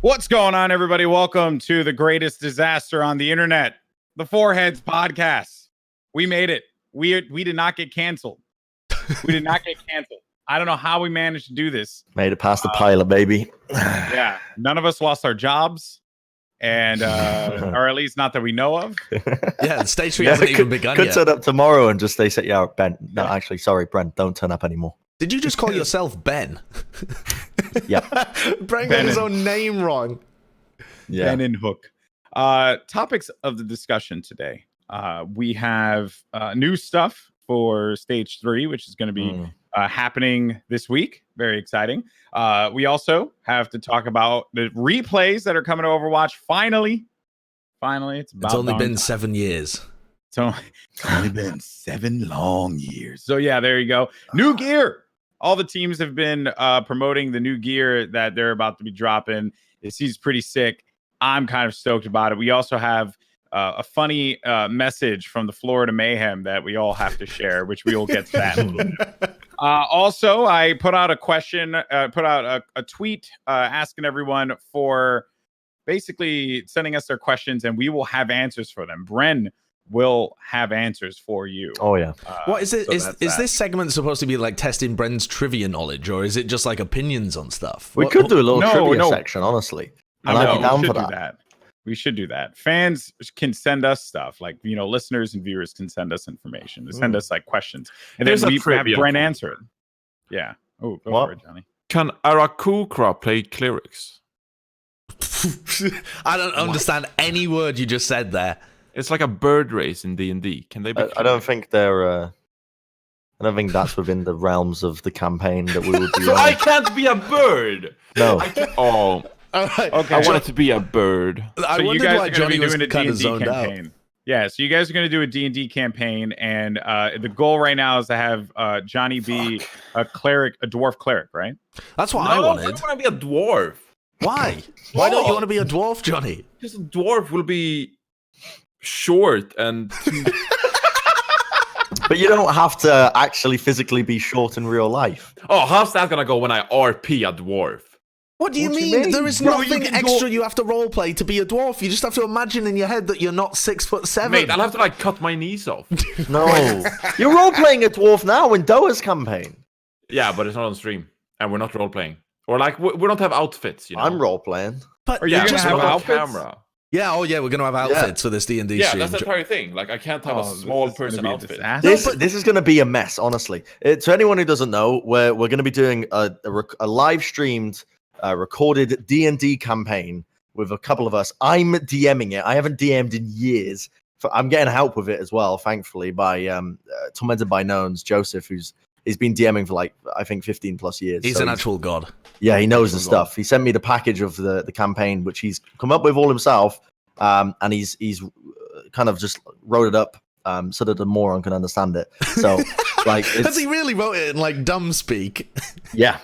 What's going on, everybody? Welcome to the greatest disaster on the internet, the Foreheads Podcast. We made it. We did not get canceled. We did not get canceled. I don't know how we managed to do this. Made it past the pilot, baby. Yeah, none of us lost our jobs, and or at least not that we know of. Yeah, the stage 3 hasn't even begun yet. Could turn up tomorrow and just they say, "Yeah, Ben. No, actually, sorry, Brent. Don't turn up anymore." Did you just call yourself Ben? Yeah. Brent got his own name wrong. Yeah. Ben and Hook. Topics of the discussion today. We have new stuff for stage 3, which is going to be happening this week. Very exciting. We also have to talk about the replays that are coming to Overwatch. Finally, it's only been 7 years. It's only been 7 long years. So yeah, there you go. New gear. All the teams have been promoting the new gear that they're about to be dropping. It seems pretty sick. I'm kind of stoked about it. We also have a funny message from the Florida Mayhem that we all have to share, which we will get to that. Also, I put out a question, put out a tweet asking everyone for basically sending us their questions, and we will have answers for them. Bren will have answers for you. Oh yeah. What is it? So is this segment supposed to be like testing Bren's trivia knowledge, or is it just like opinions on stuff? We could do a little trivia section, honestly. And I'd be down for that. We should do that. Fans can send us stuff, like, you know, listeners and viewers can send us information. They send us like questions, and then we have Bren answer it. Yeah. Oh, go for it, Johnny. Can Arakukra play clerics? I don't understand any word you just said there. It's like a bird race in D&D. Can they be? I don't think they're. I don't think that's within the realms of the campaign that we would be. So I can't be a bird. No. Oh. All right. Okay. I wanted to be a bird. I wondered why Johnny was kind of zoned campaign. out. Yeah, so you guys are going to do a D&D campaign, and the goal right now is to have Johnny be a dwarf cleric, right? That's what I wanted. I don't want to be a dwarf. Why? Why don't you want to be a dwarf, Johnny? Because a dwarf will be short and... But you don't have to actually physically be short in real life. Oh, how's that going to go when I RP a dwarf? What do you mean? There is nothing extra you have to roleplay to be a dwarf. You just have to imagine in your head that you're not 6'7". Mate, I'll have to like cut my knees off. No. You're role-playing a dwarf now in Doa's campaign. Yeah, but it's not on stream. And we're not role-playing. Or like, we don't have outfits, you know? I'm role-playing. But are you just have on outfits? camera. Yeah, oh yeah, we're going to have outfits for this D&D Yeah, stream. that's the entire thing. Like, I can't have a small person outfit. This is going to be a mess, honestly. To anyone who doesn't know, we're going to be doing a live-streamed, recorded D&D campaign with a couple of us. I'm DMing it. I haven't DM'd in years. I'm getting help with it as well, thankfully, by Tormented by Knowns, Joseph, he's been DMing for like, I think, 15 plus years. He's an actual god. Yeah, he knows the stuff. He sent me the package of the campaign, which he's come up with all himself, and he's kind of just wrote it up so that the moron can understand it. So, like, Has he really wrote it in like dumb speak? Yeah.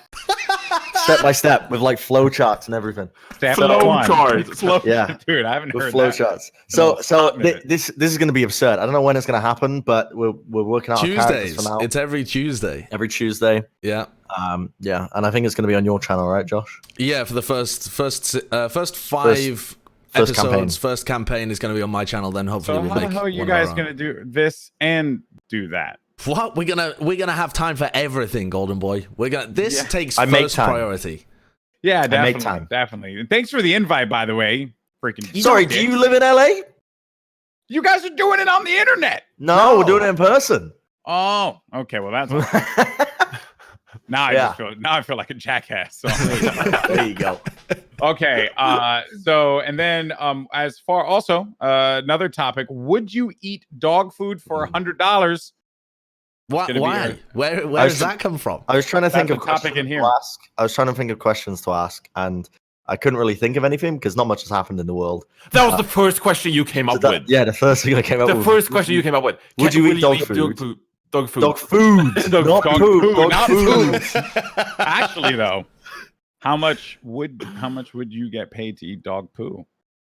Step by step with like flow charts and everything. Flow charts. Yeah, dude, I haven't heard flow that. charts. So this is going to be absurd. I don't know when it's going to happen, but we're working out Tuesdays. For now. It's every Tuesday. Every Tuesday. Yeah. Yeah, and I think it's going to be on your channel, right, Josh? Yeah, for the first 5 episodes. First campaign is going to be on my channel. Then hopefully So how the hell are you guys going to do this and do that? What we're gonna have time for everything, Goldenboy. This takes first priority. Yeah, definitely. And thanks for the invite, by the way. Freaking. Sorry, do you live in LA? You guys are doing it on the internet. No, we're doing it in person. Oh, okay. Well, that's now I feel like a jackass. So. There you go. Okay. So and then as far also another topic: would you eat dog food for $100? What? Why? Where does that come from? I was trying to think of topic in here. I was trying to think of questions to ask, and I couldn't really think of anything because not much has happened in the world. That was the first question you came up with. Yeah, the first thing I came up with. The first question you came up with. Would you eat dog food? Dog food. Dog food. Not poop. Dog food. Actually, though, how much would you get paid to eat dog poo?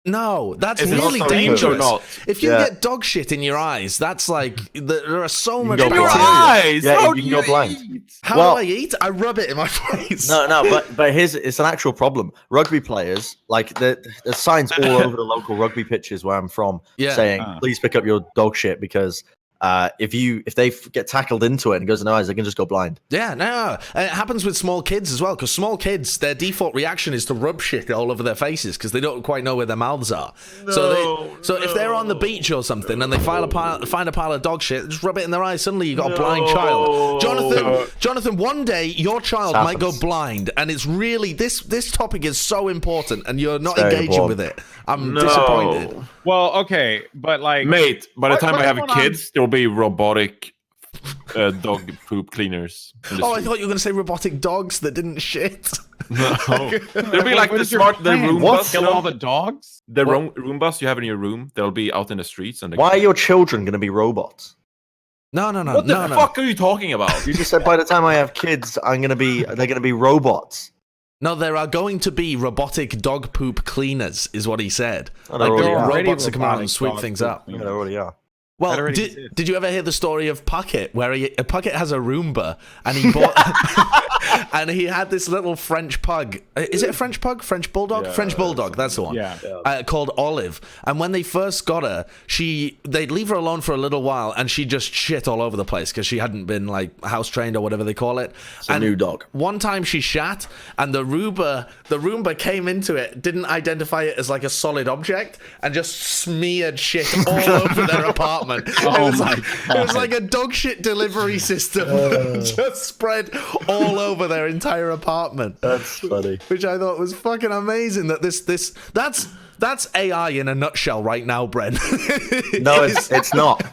No, that's Is it really not strange or dangerous. not? If you get dog shit in your eyes, that's like there are so much go bacteria. eyes. Yeah, How you do can go blind. eat? How Well- do I eat? I rub it in my face. No, but it's an actual problem. Rugby players, like there's signs all over the local rugby pitches where I'm from, saying, "Please pick up your dog shit," because if they get tackled into it and it goes in their eyes, they can just go blind. Yeah, no. And it happens with small kids as well, because small kids, their default reaction is to rub shit all over their faces because they don't quite know where their mouths are. So if they're on the beach or something and they find a pile of dog shit, just rub it in their eyes. Suddenly you got a blind child. Jonathan, one day your child might go blind, and it's really this topic is so important, and you're not engaging with it. I'm disappointed. Well, okay, but like, Mate, by the time I have what's going kids, there will be robotic dog poop cleaners. in the Oh, I street. thought you were going to say robotic dogs that didn't shit. No. There'll be like what the is your smart the plan? Roombas. Kill all the dogs? The Roombas you have in your room, they'll be out in the streets. And Why are your children going to be robots? No. What the fuck are you talking about? You just said by the time I have kids, they're going to be robots. No, there are going to be robotic dog poop cleaners, is what he said. Oh, Like there already robots are. that come around and robotic sweep dog things poop up. Yeah, there already are. Well, That already exists. did you ever hear the story of Puckett, where Puckett has a Roomba and he bought and he had this little French pug. Is it a French pug? French bulldog? Yeah, French bulldog. That's the one. Yeah. Called Olive. And when they first got her, they'd leave her alone for a little while, and she just shit all over the place because she hadn't been like house trained or whatever they call it. It's a new dog. One time she shat, and the Roomba came into it, didn't identify it as like a solid object, and just smeared shit all over their apartment. It was like a dog shit delivery system, just spread all over their entire apartment. That's funny. Which I thought was fucking amazing. That's AI in a nutshell right now, Bren. No, it's not.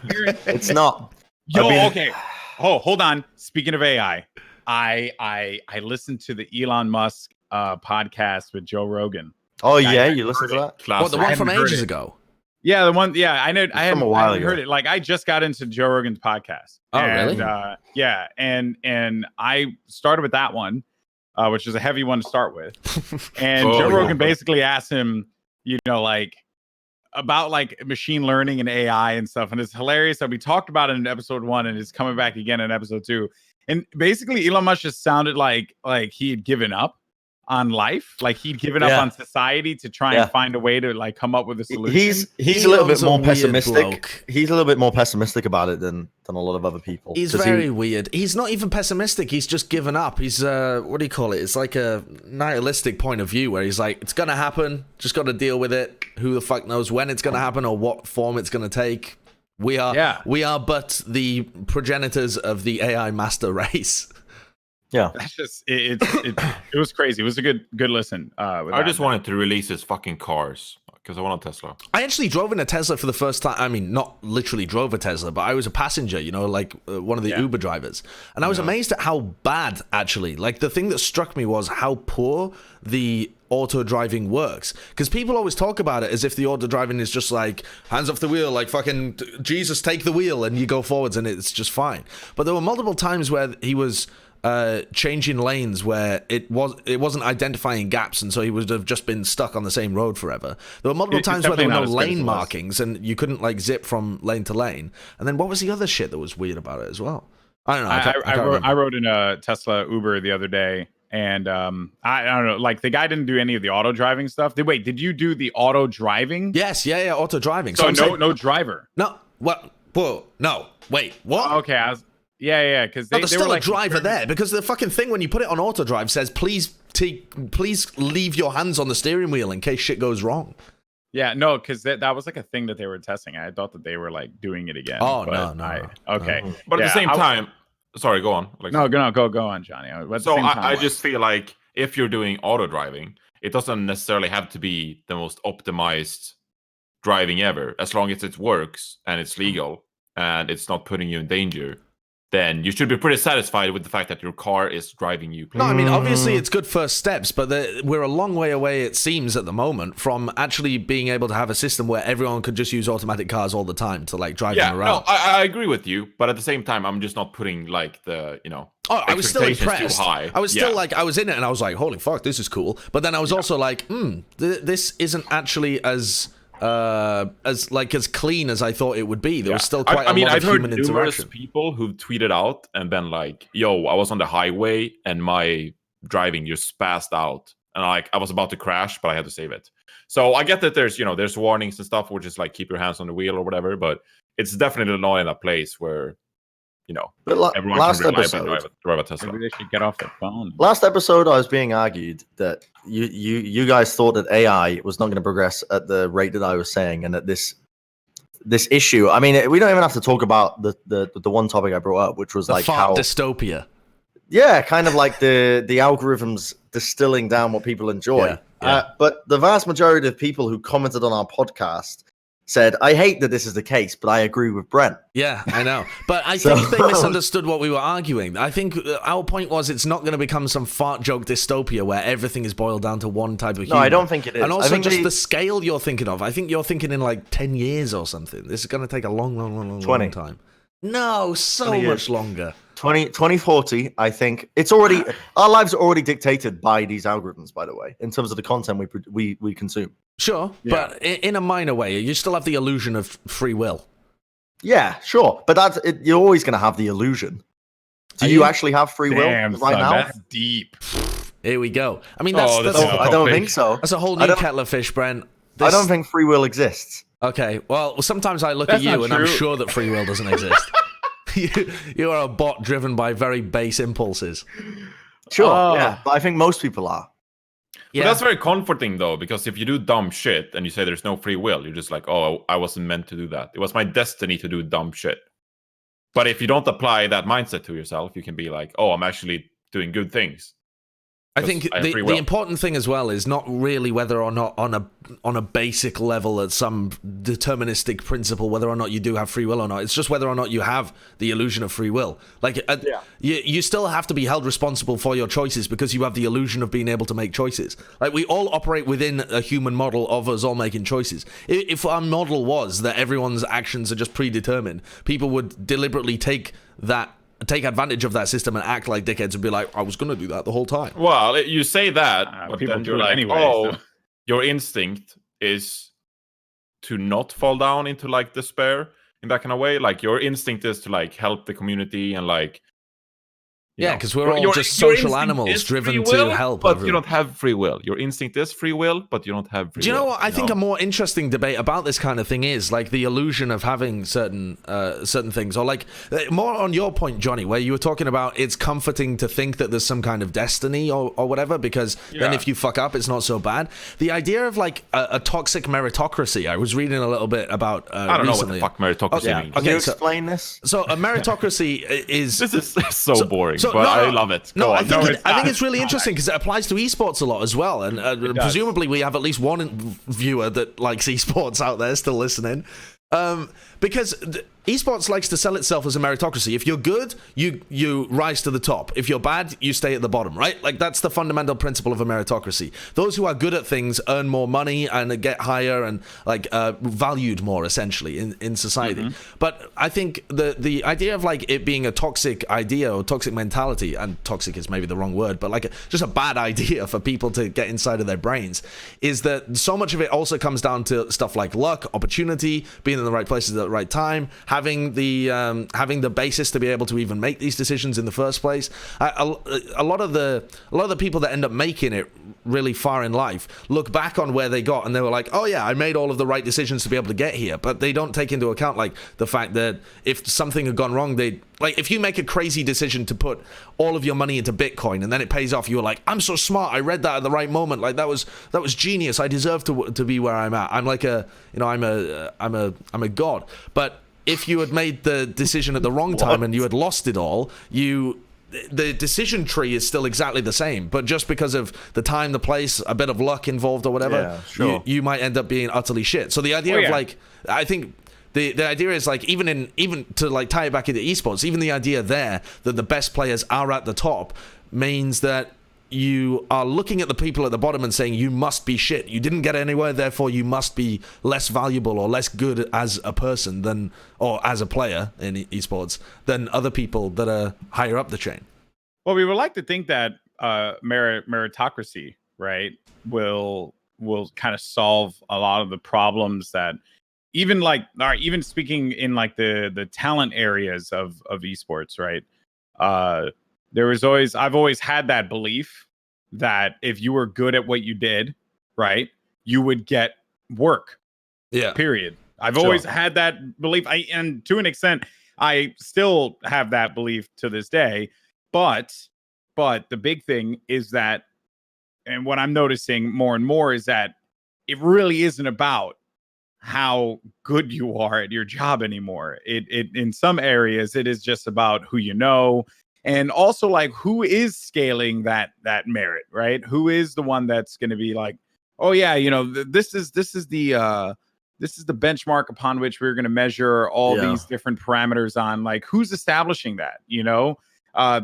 It's not. Yo, okay. Oh, hold on. Speaking of AI, I listened to the Elon Musk podcast with Joe Rogan. Oh yeah, you listen to that? What, the one from haven't heard ages it. ago? Yeah, the one. Yeah, I know. I from haven't, a while I haven't ago. heard it. Like, I just got into Joe Rogan's podcast. Oh, and, really? Yeah, and I started with that one, which is a heavy one to start with. And Joe Rogan basically asked him, like about like machine learning and AI and stuff, and it's hilarious that we talked about it in episode 1, and it's coming back again in episode 2. And basically, Elon Musk just sounded like he had given up on life, like he'd given up on society to try and find a way to like come up with a solution. He's a little bit Elon's a more weird pessimistic. bloke. He's a little bit more pessimistic about it than a lot of other people. He's 'Cause very weird. He's not even pessimistic. He's just given up. He's what do you call it? It's like a nihilistic point of view where he's like, it's gonna happen. Just got to deal with it. Who the fuck knows when it's gonna happen or what form it's gonna take? We are but the progenitors of the AI master race. Yeah, That's just it was crazy. It was a good listen. I just wanted to release his fucking cars because I want a Tesla. I actually drove in a Tesla for the first time. I mean, not literally drove a Tesla, but I was a passenger, like one of the Uber drivers. And I was amazed at how bad, actually. Like, the thing that struck me was how poor the auto driving works. Because people always talk about it as if the auto driving is just like, hands off the wheel, like fucking Jesus, take the wheel, and you go forwards and it's just fine. But there were multiple times where he was changing lanes where it wasn't identifying gaps, and so he would have just been stuck on the same road forever. There were multiple times where there were no lane markings and you couldn't like zip from lane to lane. And then what was the other shit that was weird about it as well? I don't know. I rode in a Tesla Uber the other day, and I don't know, like the guy didn't do any of the auto driving stuff. Did you do the auto driving? Yes, yeah, auto driving. So no driver. No, what? Whoa, no, wait, what? Okay, yeah, because there's they still were a driver there, because the fucking thing when you put it on auto drive says please leave your hands on the steering wheel in case shit goes wrong. Yeah, no, because that was like a thing that they were testing. I thought that they were like doing it again. Oh, but no. Okay, But at the same time, sorry, go on. No, go on, Johnny. So I just feel like if you're doing auto driving, it doesn't necessarily have to be the most optimized driving ever, as long as it works and it's legal and it's not putting you in danger. then you should be pretty satisfied with the fact that your car is driving you. No, I mean, obviously it's good first steps, but we're a long way away, it seems, at the moment from actually being able to have a system where everyone could just use automatic cars all the time to like drive them around. No, I agree with you, but at the same time, I'm just not putting like the, Oh, I was still impressed. Too high. I was still like, I was in it and I was like, holy fuck, this is cool. But then I was also like, this isn't actually as clean as I thought it would be. There was still quite a lot of human interaction. I've heard numerous people who've tweeted out and been like, yo, I was on the highway and my driving just spazzed out. And I was about to crash, but I had to save it. So I get that there's warnings and stuff, which is like keep your hands on the wheel or whatever, but it's definitely not in a place where everyone last can episode, drive a Tesla. Maybe they should get off their phone. Last episode, I was being argued that you guys thought that AI was not going to progress at the rate that I was saying, and that this issue. I mean, we don't even have to talk about the one topic I brought up, which was the like how dystopia. Yeah, kind of like the algorithms distilling down what people enjoy. Yeah. But the vast majority of people who commented on our podcast said, I hate that this is the case, but I agree with Bren. Yeah, I know. But I think they misunderstood what we were arguing. I think our point was it's not going to become some fart joke dystopia where everything is boiled down to one type of humor. No, I don't think it is. And also just the scale you're thinking of. I think you're thinking in like 10 years or something. This is going to take a long time. No, so much longer. 2040, I think. It's already... Our lives are already dictated by these algorithms, by the way, in terms of the content we consume. Sure, but in a minor way, you still have the illusion of free will. Yeah, sure, but you're always going to have the illusion. Do you actually have free will right now? That's deep. Here we go. I mean, I don't think so. That's a whole new kettle of fish, Bren. I don't think free will exists. Okay, well, sometimes I look at you and I'm sure that free will doesn't exist. You are a bot driven by very base impulses. Sure, yeah, but I think most people are. Yeah. But that's very comforting, though, because if you do dumb shit and you say there's no free will, you're just like, oh, I wasn't meant to do that. It was my destiny to do dumb shit. But if you don't apply that mindset to yourself, you can be like, oh, I'm actually doing good things. I think the important thing as well is not really whether or not on a basic level at some deterministic principle whether or not you do have free will or not. It's just whether or not you have the illusion of free will. Like you still have to be held responsible for your choices because you have the illusion of being able to make choices. Like we all operate within a human model of us all making choices. If our model was that everyone's actions are just predetermined, people would deliberately take advantage of that system and act like dickheads and be like, I was going to do that the whole time. Well, you say that, but people then do you're it like, anyway, your instinct is to not fall down into like despair in that kind of way. Like your instinct is to like help the community and like, because we're all just social animals driven to help. But you don't have free will. Your instinct is free will, but you don't have free will. Do you know what? I think a more interesting debate about this kind of thing is like the illusion of having certain things, or like more on your point, Johnny, where you were talking about it's comforting to think that there's some kind of destiny or whatever, because then if you fuck up, it's not so bad. The idea of like a toxic meritocracy, I was reading a little bit about I don't recently. know what the fuck meritocracy means. Can you explain this? So a meritocracy is... This is so boring. But I love it. I think it's really interesting because it applies to esports a lot as well, and presumably we have at least one viewer that likes esports out there still listening. Because esports likes to sell itself as a meritocracy. If you're good, you rise to the top. If you're bad, you stay at the bottom, right? Like that's the fundamental principle of a meritocracy. Those who are good at things earn more money and get higher and like valued more essentially in society. Mm-hmm. But I think the idea of like it being a toxic idea or toxic mentality, and toxic is maybe the wrong word, but like just a bad idea for people to get inside of their brains, is that so much of it also comes down to stuff like luck, opportunity, being in the right places at the right time, having the basis to be able to even make these decisions in the first place. A lot of the people that end up making it really far in life look back on where they got and they were like, oh yeah, I made all of the right decisions to be able to get here, but they don't take into account like the fact that if something had gone wrong, like if you make a crazy decision to put all of your money into Bitcoin and then it pays off, you were like, I'm so smart, I read that at the right moment, like that was genius, I deserve to be where I'm at, I'm like I'm a god. But if you had made the decision at the wrong time and you had lost it all, the decision tree is still exactly the same, but just because of the time, the place, a bit of luck involved or whatever, you might end up being utterly shit. So the idea of like, I think The idea is like even to like tie it back into esports, even the idea there that the best players are at the top means that you are looking at the people at the bottom and saying you must be shit. You didn't get anywhere, therefore you must be less valuable or less good as a person than, or as a player in esports than other people that are higher up the chain. Well, we would like to think that meritocracy, right, will kind of solve a lot of the problems that even speaking in like the talent areas of esports, right? I've always had that belief that if you were good at what you did, right, you would get work. Yeah. Period. I've always had that belief. And to an extent, I still have that belief to this day. But the big thing is that, and what I'm noticing more and more is that it really isn't about how good you are at your job anymore. It in some areas it is just about who you know, and also like who is scaling that merit, right? Who is the one that's going to be like, oh yeah, you know, this is the benchmark upon which we're going to measure all these different parameters on. Like, who's establishing that, you know?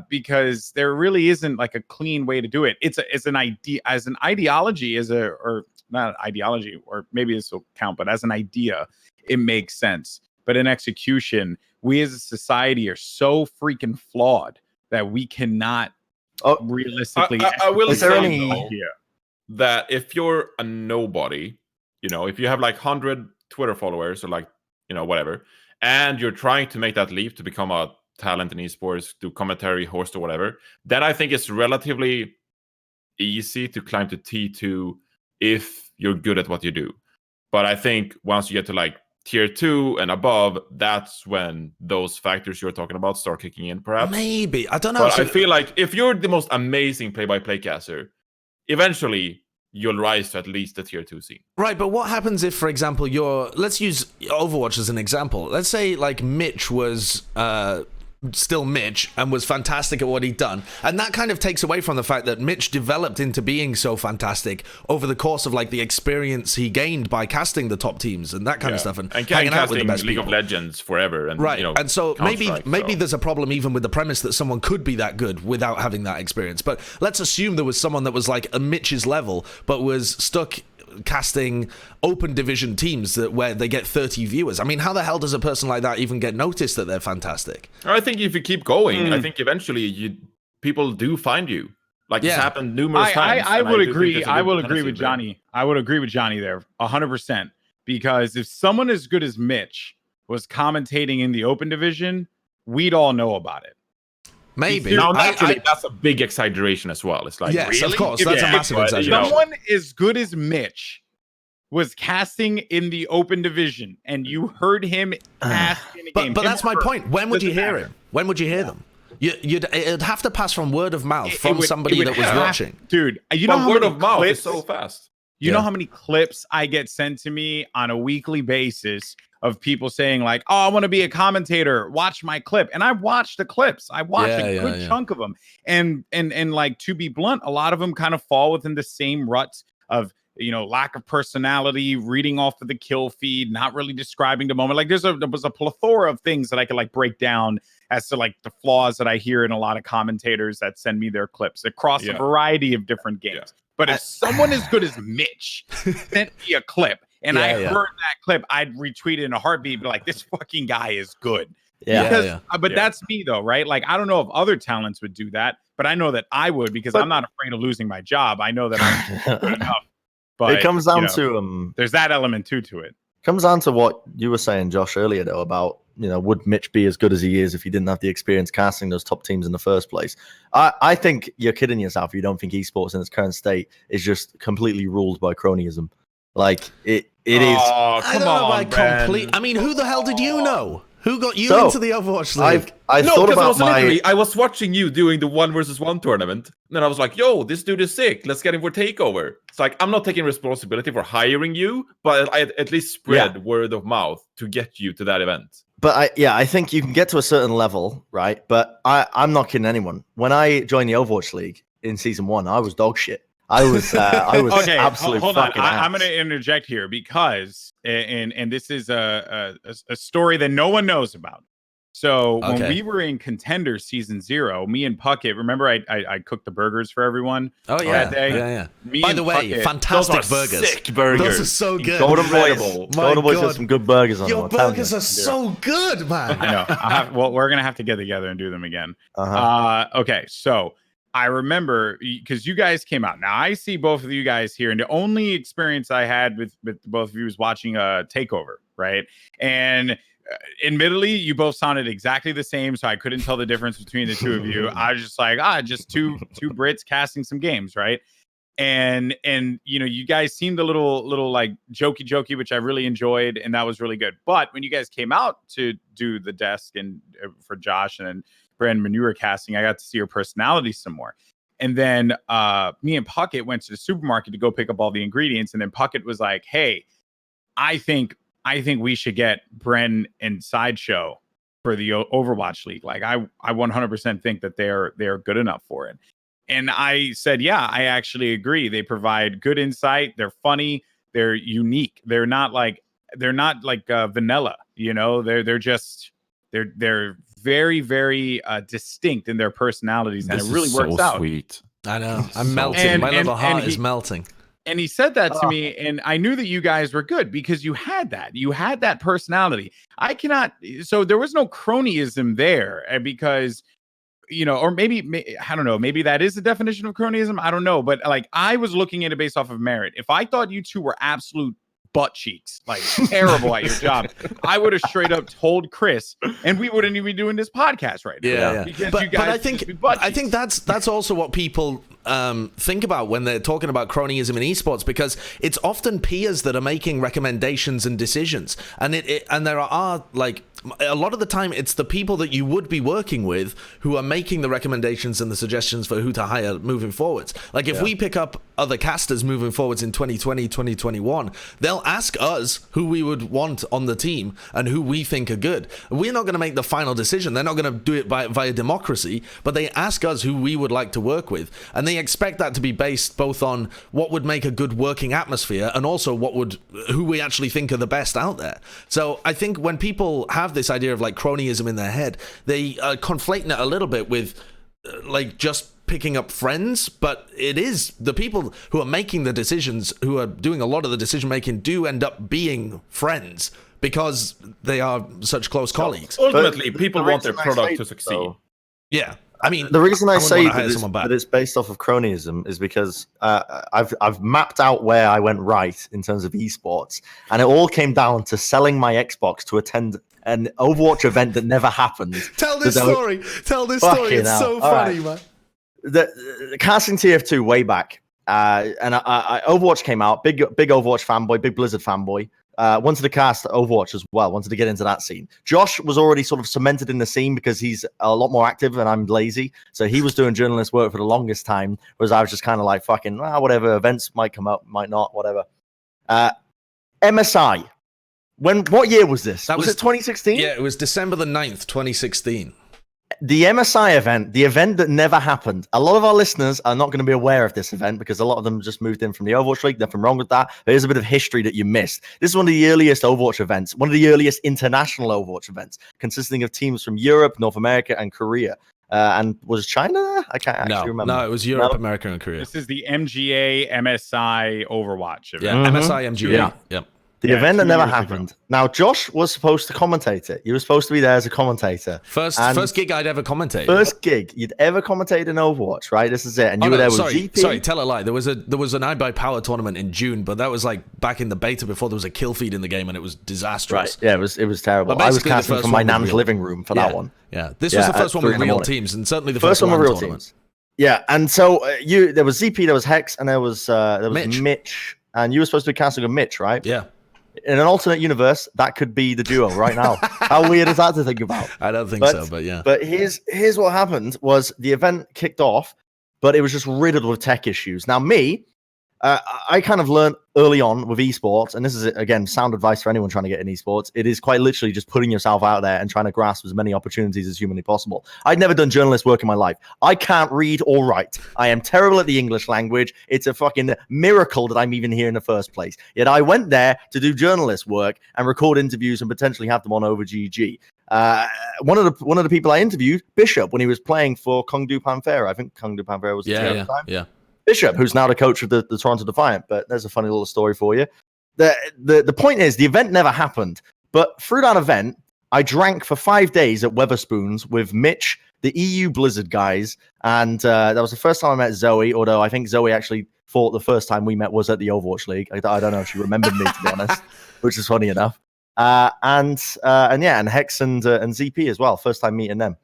Because there really isn't like a clean way to do it. It's an idea, as an ideology, or not an ideology, or maybe this will count, but as an idea, it makes sense. But in execution, we as a society are so freaking flawed that we cannot realistically. I will say though, that if you're a nobody, you know, if you have like 100 Twitter followers or like, you know, whatever, and you're trying to make that leap to become a talent in esports, do commentary, host, or whatever, then I think it's relatively easy to climb to T2 if you're good at what you do. But I think once you get to like tier 2 and above, that's when those factors you're talking about start kicking in, perhaps. Maybe. I don't know. But I feel like if you're the most amazing play-by-play caster, eventually you'll rise to at least the tier 2 scene. Right, but what happens if, for example, let's use Overwatch as an example. Let's say like Mitch was still Mitch and was fantastic at what he'd done, and that kind of takes away from the fact that Mitch developed into being so fantastic over the course of like the experience he gained by casting the top teams and that kind of stuff, and hanging out with the best League people. of Legends forever, and right, you know, and so maybe there's a problem even with the premise that someone could be that good without having that experience. But let's assume there was someone that was like a Mitch's level but was stuck casting open division teams where they get 30 viewers. I mean, how the hell does a person like that even get noticed that they're fantastic? I think if you keep going, I think eventually people do find you. Like it's happened numerous times. I will agree with Johnny. I would agree with Johnny there 100%. Because if someone as good as Mitch was commentating in the open division, we'd all know about it. Maybe. Now, naturally, that's a big exaggeration as well. It's like, yes, really? Of course, that's a massive exaggeration. Someone as good as Mitch was casting in the open division, and you heard him cast in a game. But that's my point. When would you hear him? When would you hear them? It'd have to pass from word of mouth from somebody that was watching. Dude, you know how word many of mouth clips, is so fast. You know how many clips I get sent to me on a weekly basis of people saying like, oh, I want to be a commentator, watch my clip. And I watch the clips. I watch a good chunk of them. And like, to be blunt, a lot of them kind of fall within the same rut of, you know, lack of personality, reading off of the kill feed, not really describing the moment. Like there was a plethora of things that I could like break down as to like the flaws that I hear in a lot of commentators that send me their clips across a variety of different games. Yeah. But if someone as good as Mitch sent me a clip and I heard that clip, I'd retweet it in a heartbeat and be like, this fucking guy is good. But that's me though, right? Like, I don't know if other talents would do that, but I know that I would, because I'm not afraid of losing my job. I know that I'm good enough. But it comes down to there's that element to it. Comes down to what you were saying, Josh, earlier though, about, you know, would Mitch be as good as he is if he didn't have the experience casting those top teams in the first place? I think you're kidding yourself if you don't think esports in its current state is just completely ruled by cronyism. Like it is. I don't know about complete. I mean, who the hell did you know? Who got you into the Overwatch League? I thought about I was watching you doing the 1v1 tournament, and then I was like, yo, this dude is sick. Let's get him for takeover. It's like, I'm not taking responsibility for hiring you, but I at least spread word of mouth to get you to that event. But I think you can get to a certain level, right? But I'm not kidding anyone. When I joined the Overwatch League in season 1, I was dog shit. I was Okay, absolutely hold on. fucking I'm ass. going to interject here because, and this is a story that no one knows about. So when we were in Contender Season 0, me and Puckett, remember I cooked the burgers for everyone that day? Yeah. Me By and the way, Puckett, fantastic those are burgers. sick burgers. Those are so good. Golden Boys, Incredible. Golden Boys have some good burgers on them. Your I'm telling burgers you. are so good, man. I know. Well, we're going to have to get together and do them again. Okay, so I remember because you guys came out. Now I see both of you guys here, and the only experience I had with both of you was watching a Takeover, right? And admittedly, you both sounded exactly the same, so I couldn't tell the difference between the two of you. I was just like, just two Brits casting some games, right? And you know, you guys seemed a little like jokey, which I really enjoyed, and that was really good. But when you guys came out to do the desk and for Josh and Bren, when you were casting, I got to see your personality some more. And then me and Puckett went to the supermarket to go pick up all the ingredients, and then Puckett was like, "Hey, I think we should get Bren and Sideshow for the Overwatch League. Like, I 100% think that they're good enough for it." And I said, "Yeah, I actually agree. They provide good insight. They're funny. They're unique. They're not like vanilla. You know, they're very, very distinct in their personalities, and it really works out." Sweet. I know. I'm melting. My little heart is melting. And he said that to me, and I knew that you guys were good because you had that personality. I cannot. So there was no cronyism there, because, you know, or maybe I don't know. Maybe that is the definition of cronyism. I don't know, but like, I was looking at it based off of merit. If I thought you two were absolute butt cheeks, like terrible at your job, I would have straight up told Chris, and we wouldn't even be doing this podcast right now. Yeah. Because But you guys I think that's also what people think about when they're talking about cronyism in esports, because it's often peers that are making recommendations and decisions, and and there are, like, a lot of the time it's the people that you would be working with who are making the recommendations and the suggestions for who to hire moving forwards. Like, if we pick up other casters moving forwards in 2020, 2021, they'll ask us who we would want on the team and who we think are good. We're not going to make the final decision. They're not going to do it via democracy, but they ask us who we would like to work with, and they expect that to be based both on what would make a good working atmosphere and also who we actually think are the best out there. So I think when people have this idea of like cronyism in their head, they are conflating it a little bit with like just picking up friends, but it is the people who are making the decisions, who are doing a lot of the decision making, do end up being friends because they are such close colleagues. Ultimately, people want their product to succeed. Yeah. I mean, the reason I say that it's based off of cronyism is because I've mapped out where I went right in terms of esports, and it all came down to selling my Xbox to attend an Overwatch event that never happened. Tell this story. It's so funny, man. The casting TF2 way back, and I Overwatch came out. Big Overwatch fanboy, big Blizzard fanboy. Wanted to cast Overwatch as well. Wanted to get into that scene. Josh was already sort of cemented in the scene because he's a lot more active and I'm lazy. So he was doing journalist work for the longest time, whereas I was just kind of like, fucking, whatever. Events might come up, might not, whatever. MSI. What year was this? Was it 2016? Yeah, it was December the 9th, 2016. The MSI event, the event that never happened. A lot of our listeners are not going to be aware of this event because a lot of them just moved in from the Overwatch League. Nothing wrong with that. There's a bit of history that you missed. This is one of the earliest Overwatch events, one of the earliest international Overwatch events, consisting of teams from Europe, North America, and Korea. And was China there? I can't actually remember. No, it was Europe, America, and Korea. This is the MGA MSI Overwatch event. Yeah, MSI MGA. Yeah. Yep. The event that never happened. Now, Josh was supposed to commentate it. You were supposed to be there as a commentator. First gig I'd ever commentated. First gig you'd ever commentated in Overwatch, right? This is it. And you were there with GP. Sorry, tell a lie. There was an iBuyPower tournament in June, but that was like back in the beta before there was a kill feed in the game, and it was disastrous. Right. Yeah, it was terrible. I was casting from my nan's living room for that one. Yeah, this was the first one with real teams, and certainly the first one with real tournament. teams. Yeah, and so there was ZP, there was Hex, and there was Mitch, and you were supposed to be casting with Mitch, right? Yeah. In an alternate universe, that could be the duo right now. How weird is that to think about? I don't think so, but yeah. But here's what happened was the event kicked off, but it was just riddled with tech issues. Now, me, I kind of learned early on with esports, and this is, again, sound advice for anyone trying to get in esports. It is quite literally just putting yourself out there and trying to grasp as many opportunities as humanly possible. I'd never done journalist work in my life. I can't read or write. I am terrible at the English language. It's a fucking miracle that I'm even here in the first place. Yet I went there to do journalist work and record interviews and potentially have them on over GG. One of the people I interviewed, Bishop, when he was playing for Kung Du Panthera. I think Kung Du Panthera was the team at the time. Yeah. Bishop, who's now the coach of the Toronto Defiant, but there's a funny little story for you. The point is, the event never happened, but through that event, I drank for 5 days at Weatherspoons with Mitch, the EU Blizzard guys, and that was the first time I met Zoe, although I think Zoe actually thought the first time we met was at the Overwatch League. I don't know if she remembered me, to be honest, which is funny enough. And Hex and ZP as well, first time meeting them.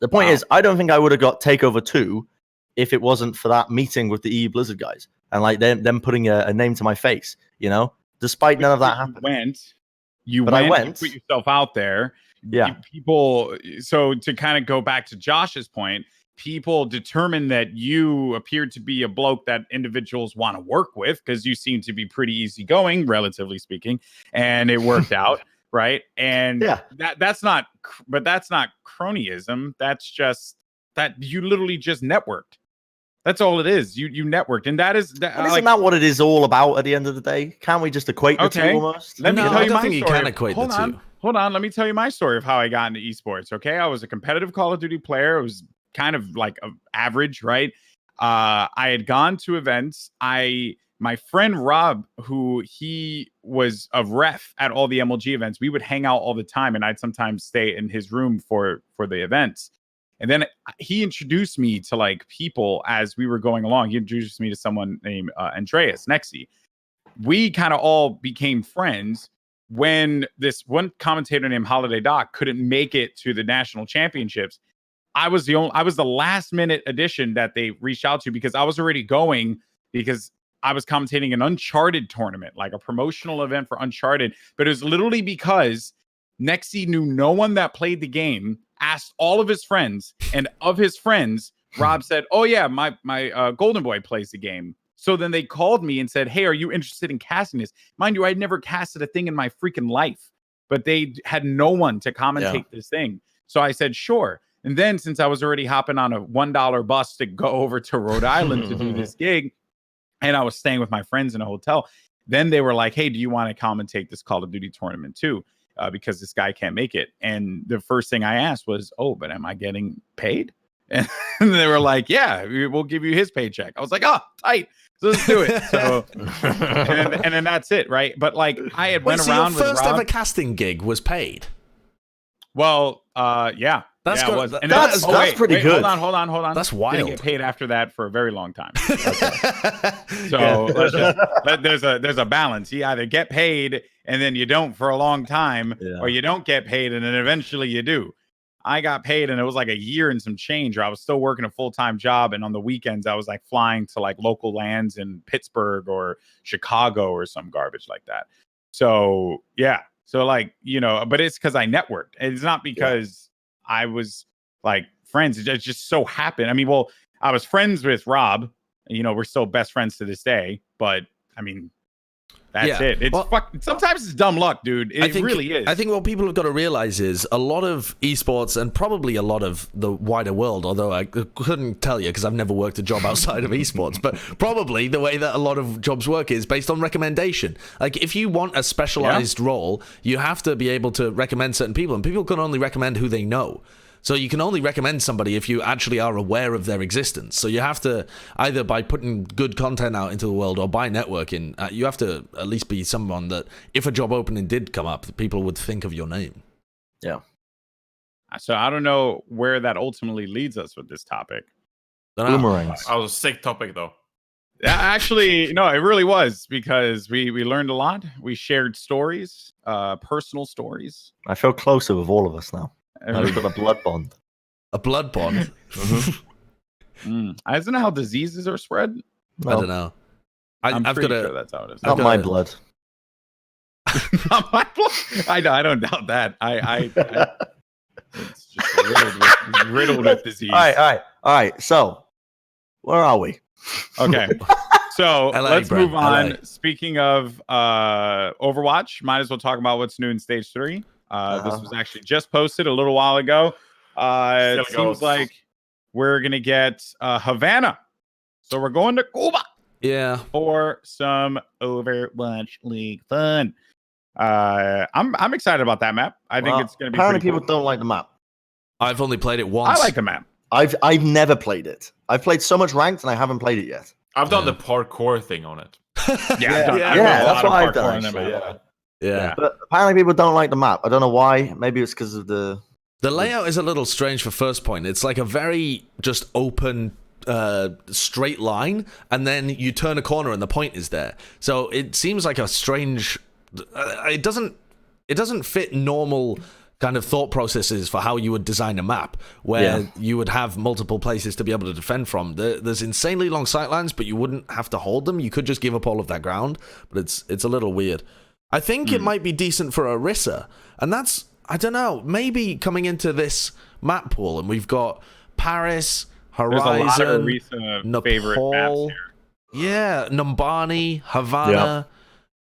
The point is, I don't think I would have got Takeover 2 if it wasn't for that meeting with the EU Blizzard guys and like them putting a name to my face, you know, despite none of that happening. You put yourself out there. Yeah. People. So to kind of go back to Josh's point, people determine that you appear to be a bloke that individuals want to work with because you seem to be pretty easygoing, relatively speaking, and it worked out. Right. And that's not cronyism. That's just that you literally just networked. That's all it is. You networked, and isn't that what it is all about at the end of the day? Can't we just equate the two almost? Let me tell you my story. You can equate the two. Hold on. Let me tell you my story of how I got into esports. Okay, I was a competitive Call of Duty player. It was kind of like average, right? I had gone to events. My friend Rob, who he was a ref at all the MLG events, we would hang out all the time, and I'd sometimes stay in his room for the events. And then he introduced me to like people as we were going along. He introduced me to someone named Andreas Nexi. We kind of all became friends when this one commentator named Holiday Doc couldn't make it to the national championships. I was the last minute addition that they reached out to because I was already going because I was commentating an Uncharted tournament, like a promotional event for Uncharted. But it was literally because Nexi knew no one that played the game, asked all of his friends, and of his friends, Rob said, "Oh yeah, my Goldenboy plays the game." So then they called me and said, "Hey, are you interested in casting this?" Mind you, I'd never casted a thing in my freaking life, but they had no one to commentate this thing. So I said, "Sure." And then since I was already hopping on a $1 bus to go over to Rhode Island to do this gig, and I was staying with my friends in a hotel, then they were like, "Hey, do you want to commentate this Call of Duty tournament too? Because this guy can't make it." And the first thing I asked was, "Oh, but am I getting paid?" And they were like, "Yeah, we'll give you his paycheck." I was like, "Oh, tight. So let's do it." So, and then that's it, right? But like, I had went around with Rob. Your first ever casting gig was paid. Well, yeah. That's yeah, good. It was. And that's pretty good. Hold on. That's wild. Didn't get paid after that for a very long time. Okay. So there's a balance. You either get paid and then you don't for a long time, or you don't get paid and then eventually you do. I got paid and it was like a year and some change, or I was still working a full-time job, and on the weekends I was like flying to like local lands in Pittsburgh or Chicago or some garbage like that. So yeah. So like, you know, but it's because I networked. It's not because I was like friends. It just so happened. I mean, well, I was friends with Rob. You know, we're still best friends to this day. But I mean, that's it. It's sometimes it's dumb luck, dude. It really is. I think what people have got to realize is a lot of esports and probably a lot of the wider world, although I couldn't tell you because I've never worked a job outside of esports, but probably the way that a lot of jobs work is based on recommendation. Like if you want a specialized role, you have to be able to recommend certain people, and people can only recommend who they know. So you can only recommend somebody if you actually are aware of their existence. So you have to, either by putting good content out into the world or by networking, you have to at least be someone that if a job opening did come up, people would think of your name. Yeah. So I don't know where that ultimately leads us with this topic. Boomerangs. That was a sick topic, though. Actually, no, it really was, because we learned a lot. We shared stories, personal stories. I feel closer with all of us now. We've got a blood bond. A blood bond? Isn't that how diseases are spread? No. I don't know. I'm pretty sure that's how it is. Not my blood. Not my blood. I don't doubt that. It's just riddled with disease. All right. So, where are we? Okay. So LA, let's Bren, move on. LA. Speaking of Overwatch, might as well talk about what's new in Stage 3. This was actually just posted a little while ago. It Still seems goes. like we're going to get Havana. So we're going to Cuba Yeah. for some Overwatch League fun. I'm excited about that map. I think it's going to be apparently pretty people cool. don't like the map. I've only played it once. I like the map. I've never played it. I've played so much ranked and I haven't played it yet. I've done the parkour thing on it. Yeah, that's what I've done. Actually, Yeah. But apparently people don't like the map. I don't know why. Maybe it's because of the layout is a little strange for first point. It's like a very just open straight line, and then you turn a corner and the point is there. So it seems like a strange it doesn't fit normal kind of thought processes for how you would design a map, where you would have multiple places to be able to defend from. There's insanely long sightlines, but you wouldn't have to hold them. You could just give up all of that ground, but it's a little weird. I think it might be decent for Orisa, and that's, I don't know, maybe coming into this map pool, and we've got Paris, Horizon, There's a lot of Orisa favorite maps Nepal, here. Numbani, Havana,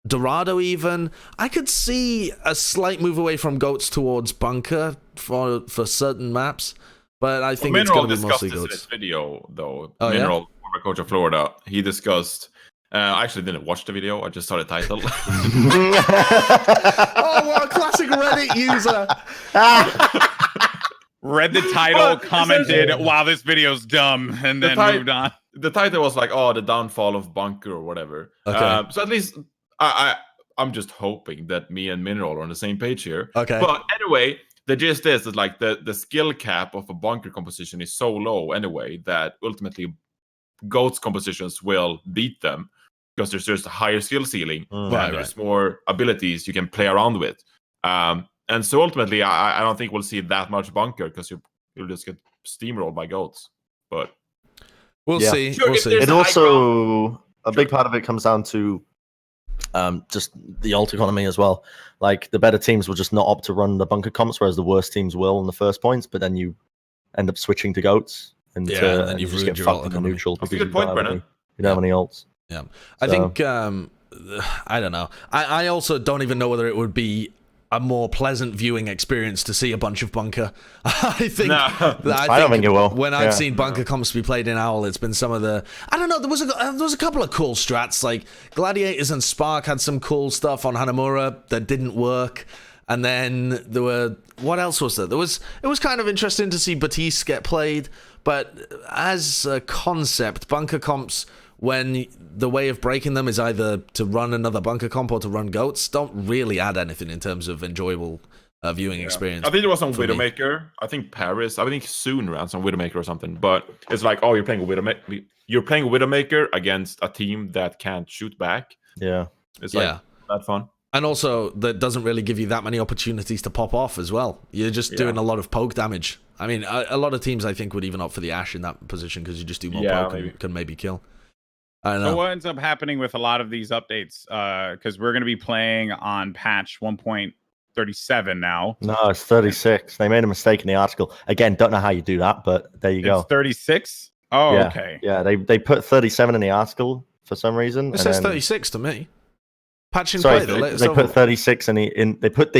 Dorado even. I could see a slight move away from goats towards bunker for certain maps, but I think it's going to be mostly discussed this in goats. his video, though. Oh, Mineral, former coach of Florida, he discussed. I actually didn't watch the video. I just saw the title. Oh, what a classic Reddit user! Read the title, Well, commented, "Wow, this video's dumb," and then moved on. The title was like, "Oh, the downfall of bunker" or whatever. Okay. So at least I'm just hoping that me and Mineral are on the same page here. Okay. But anyway, the gist is that like the skill cap of a bunker composition is so low anyway that ultimately goats compositions will beat them because there's just a higher skill ceiling and there's more abilities you can play around with. And so ultimately, I don't think we'll see that much bunker because you'll just get steamrolled by goats. But we'll see. Sure, We'll if see. there's It also a big part of it comes down to just the alt economy as well. Like the better teams will just not opt to run the bunker comps, whereas the worst teams will on the first points. But then you end up switching to goats, and then you you've just ruined get your fucked alt in the economy. neutral That's a because good point, Brennan. you don't have any alts. Yeah, I think I don't know. I also don't even know whether it would be a more pleasant viewing experience to see a bunch of bunker. I think I don't think it will. When I've seen bunker comps be played in Owl, it's been some of the, I don't know, there was a couple of cool strats, like Gladiators and Spark had some cool stuff on Hanamura that didn't work. And then there were, what else was there? It was kind of interesting to see Batiste get played, but as a concept, bunker comps, when the way of breaking them is either to run another bunker comp or to run goats, don't really add anything in terms of enjoyable viewing experience. I think there was some for me. Widowmaker. I think Paris. I think Soon ran some Widowmaker or something. But it's like, oh, you're playing a Widowmaker against a team that can't shoot back. Yeah, It's like that fun. And also, that doesn't really give you that many opportunities to pop off as well. You're just doing a lot of poke damage. I mean, a lot of teams, I think, would even opt for the Ashe in that position because you just do more poke and can maybe kill. I don't know. So what ends up happening with a lot of these updates, because we're going to be playing on patch 1.37 now. no, it's 36. They made a mistake in the article. Again, don't know how you do that, but there you go. It's 36? Oh, Yeah. okay. Yeah, they put 37 in the article for some reason. It says 36 to me. Patch in Sorry, play. The latest they put overhaul. 36 in they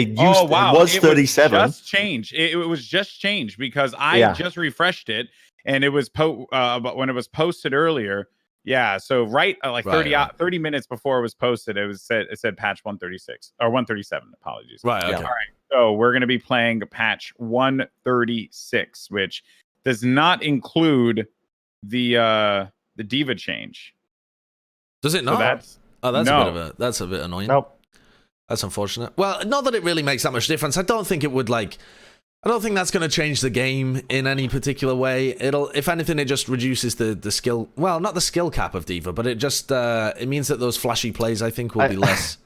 used Oh, wow. it was 37. Just changed. It was just changed because I just refreshed it and it was but when it was posted earlier. Yeah, so right 30 minutes before it was posted, it said patch 136 or 137. Apologies. Right. Okay. All right. So we're going to be playing patch 136, which does not include the Diva change. Does it not? So that's a bit annoying. Nope. That's unfortunate. Well, not that it really makes that much difference. I don't think it would I don't think that's going to change the game in any particular way. It'll, if anything, it just reduces the skill. Well, not the skill cap of Diva, but it just it means that those flashy plays, I think, will be less.